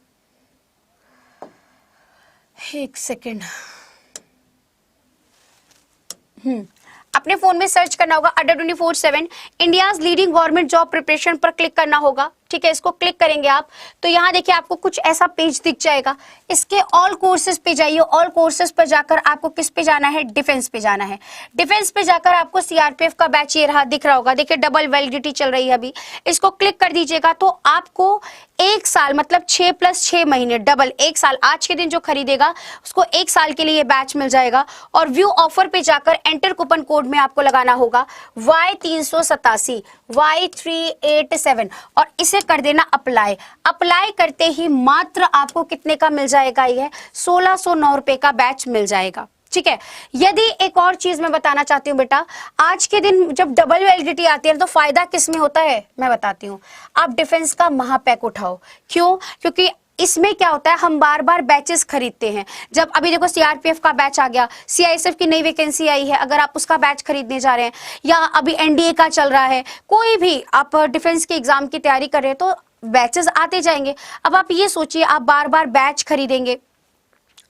एक सेकेंड, अपने फोन में सर्च करना होगा अड्डा 24/7 India's leading government job preparation पर क्लिक करना होगा। ठीक है, इसको क्लिक करेंगे आप तो यहाँ देखिए आपको कुछ ऐसा पेज दिख जाएगा। इसके ऑल कोर्सेज पे जाइए। ऑल कोर्सेज पर जाकर आपको किस पे जाना है? डिफेंस पे जाना है। डिफेंस पे जाकर आपको सीआरपीएफ का बैच ये रहा दिख रहा होगा, देखिए डबल वैलिडिटी चल रही है अभी। इसको क्लिक कर दीजिएगा तो आपको 1 साल मतलब 6 + 6 महीने डबल 1 साल, आज के दिन जो खरीदेगा उसको 1 साल के लिए बैच मिल जाएगा। और व्यू ऑफर पे जाकर एंटर कूपन कोड में आपको लगाना होगा Y387 Y387 और इसे कर देना अप्लाई। अप्लाई करते ही मात्र आपको कितने का मिल जाएगा? ये 1609 रुपए का बैच मिल जाएगा। ठीक है, यदि एक और चीज मैं बताना चाहती हूँ बेटा, आज के दिन जब डबल वैलिडिटी आती है तो फायदा किसमें होता है मैं बताती हूँ। आप डिफेंस का महापैक उठाओ। क्यों? क्योंकि इसमें क्या होता है, हम बार बार बैचेस खरीदते हैं। जब अभी देखो सीआरपीएफ का बैच आ गया, सीआईएसएफ की नई वैकेंसी आई है, अगर आप उसका बैच खरीदने जा रहे हैं, या अभी एनडीए का चल रहा है, कोई भी आप डिफेंस के एग्जाम की तैयारी कर रहे हैं तो बैचेस आते जाएंगे। अब आप ये सोचिए, आप बार बार बैच खरीदेंगे,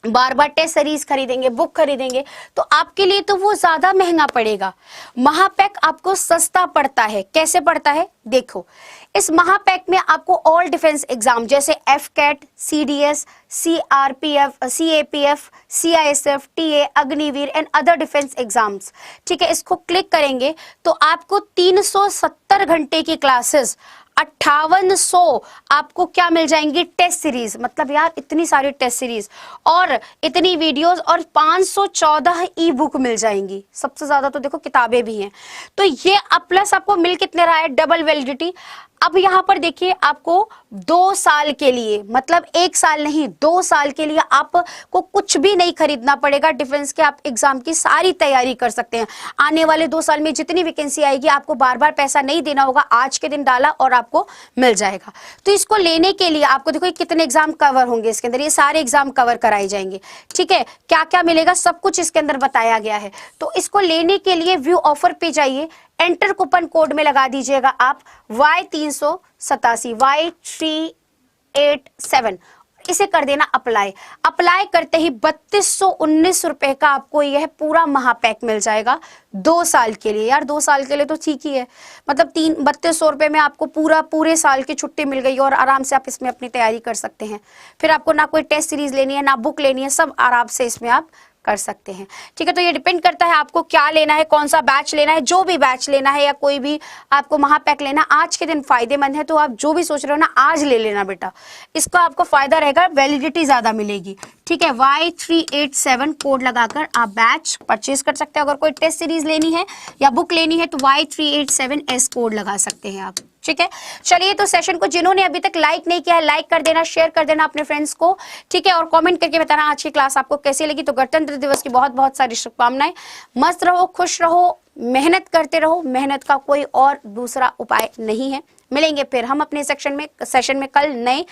बार बार टेस्ट सीरीज खरीदेंगे, बुक खरीदेंगे, तो आपके लिए तो वो ज्यादा महंगा पड़ेगा। महापैक आपको सस्ता पड़ता है। कैसे पड़ता है देखो, इस महापैक में आपको ऑल डिफेंस एग्जाम जैसे AFCAT, CDS, CRPF, CAPF, CISF, TA, Agniveer and other defence exams, ठीक है, इसको क्लिक करेंगे तो आपको 370 घंटे की क्लासेस 5800 आपको क्या मिल जाएंगी? Test series. मतलब यार इतनी सारी टेस्ट सीरीज और इतनी वीडियोस और 514 ई बुक मिल जाएंगी। सबसे ज्यादा तो देखो किताबें भी हैं। तो ये प्लस आपको मिल कितने रहा है? Double validity. अब यहाँ पर देखिए आपको 2 साल के लिए, मतलब 1 साल नहीं 2 साल के लिए आपको कुछ भी नहीं खरीदना पड़ेगा। डिफेंस के आप एग्जाम की सारी तैयारी कर सकते हैं। आने वाले 2 साल में जितनी वैकेंसी आएगी आपको बार बार पैसा नहीं देना होगा। आज के दिन डाला और आपको मिल जाएगा। तो इसको लेने के लिए आपको देखो कितने एग्जाम कवर होंगे इसके अंदर, ये सारे एग्जाम कवर कराए जाएंगे। ठीक है, क्या क्या मिलेगा सब कुछ इसके अंदर बताया गया है। तो इसको लेने के लिए व्यू ऑफर पे जाइए, एंटर कूपन कोड में लगा दीजिएगा आप Y387 Y387, इसे कर देना अप्लाई। अप्लाई करते ही 3219 रुपए का आपको यह पूरा महापैक मिल जाएगा 2 साल के लिए। यार 2 साल के लिए तो ठीक ही है, मतलब 3200 रुपए में आपको पूरे साल की छुट्टी मिल गई और आराम से आप इसमें अपनी तैयारी कर सकते हैं। फिर आपको ना कोई टेस्ट सीरीज लेनी है ना बुक लेनी है, सब आराम से इसमें आप कर सकते हैं। ठीक है, तो ये डिपेंड करता है आपको क्या लेना है, कौन सा बैच लेना है। जो भी बैच लेना है या कोई भी आपको महापैक लेना, आज के दिन फायदेमंद है। तो आप जो भी सोच रहे हो ना आज ले लेना बेटा, इसका आपको फायदा रहेगा, वैलिडिटी ज्यादा मिलेगी। ठीक है, Y387 कोड लगाकर आप बैच परचेज कर सकते हैं। अगर कोई टेस्ट सीरीज लेनी है या बुक लेनी है तो Y387S कोड लगा सकते हैं आप। ठीक है, चलिए तो सेशन को जिन्होंने अभी तक लाइक नहीं किया है लाइक कर देना, शेयर कर देना अपने फ्रेंड्स को। ठीक है, और कमेंट करके बताना आज की क्लास आपको कैसी लगी। तो गणतंत्र दिवस की बहुत बहुत सारी शुभकामनाएं। मस्त रहो, खुश रहो, मेहनत करते रहो। मेहनत का कोई और दूसरा उपाय नहीं है। मिलेंगे फिर हम अपने सेशन में कल नए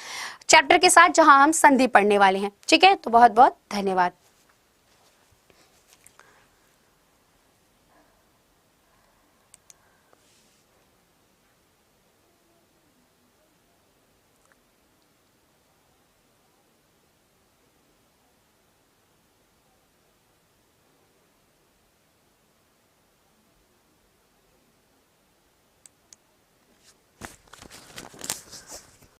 चैप्टर के साथ जहां हम संधि पढ़ने वाले हैं। ठीक है, तो बहुत बहुत धन्यवाद।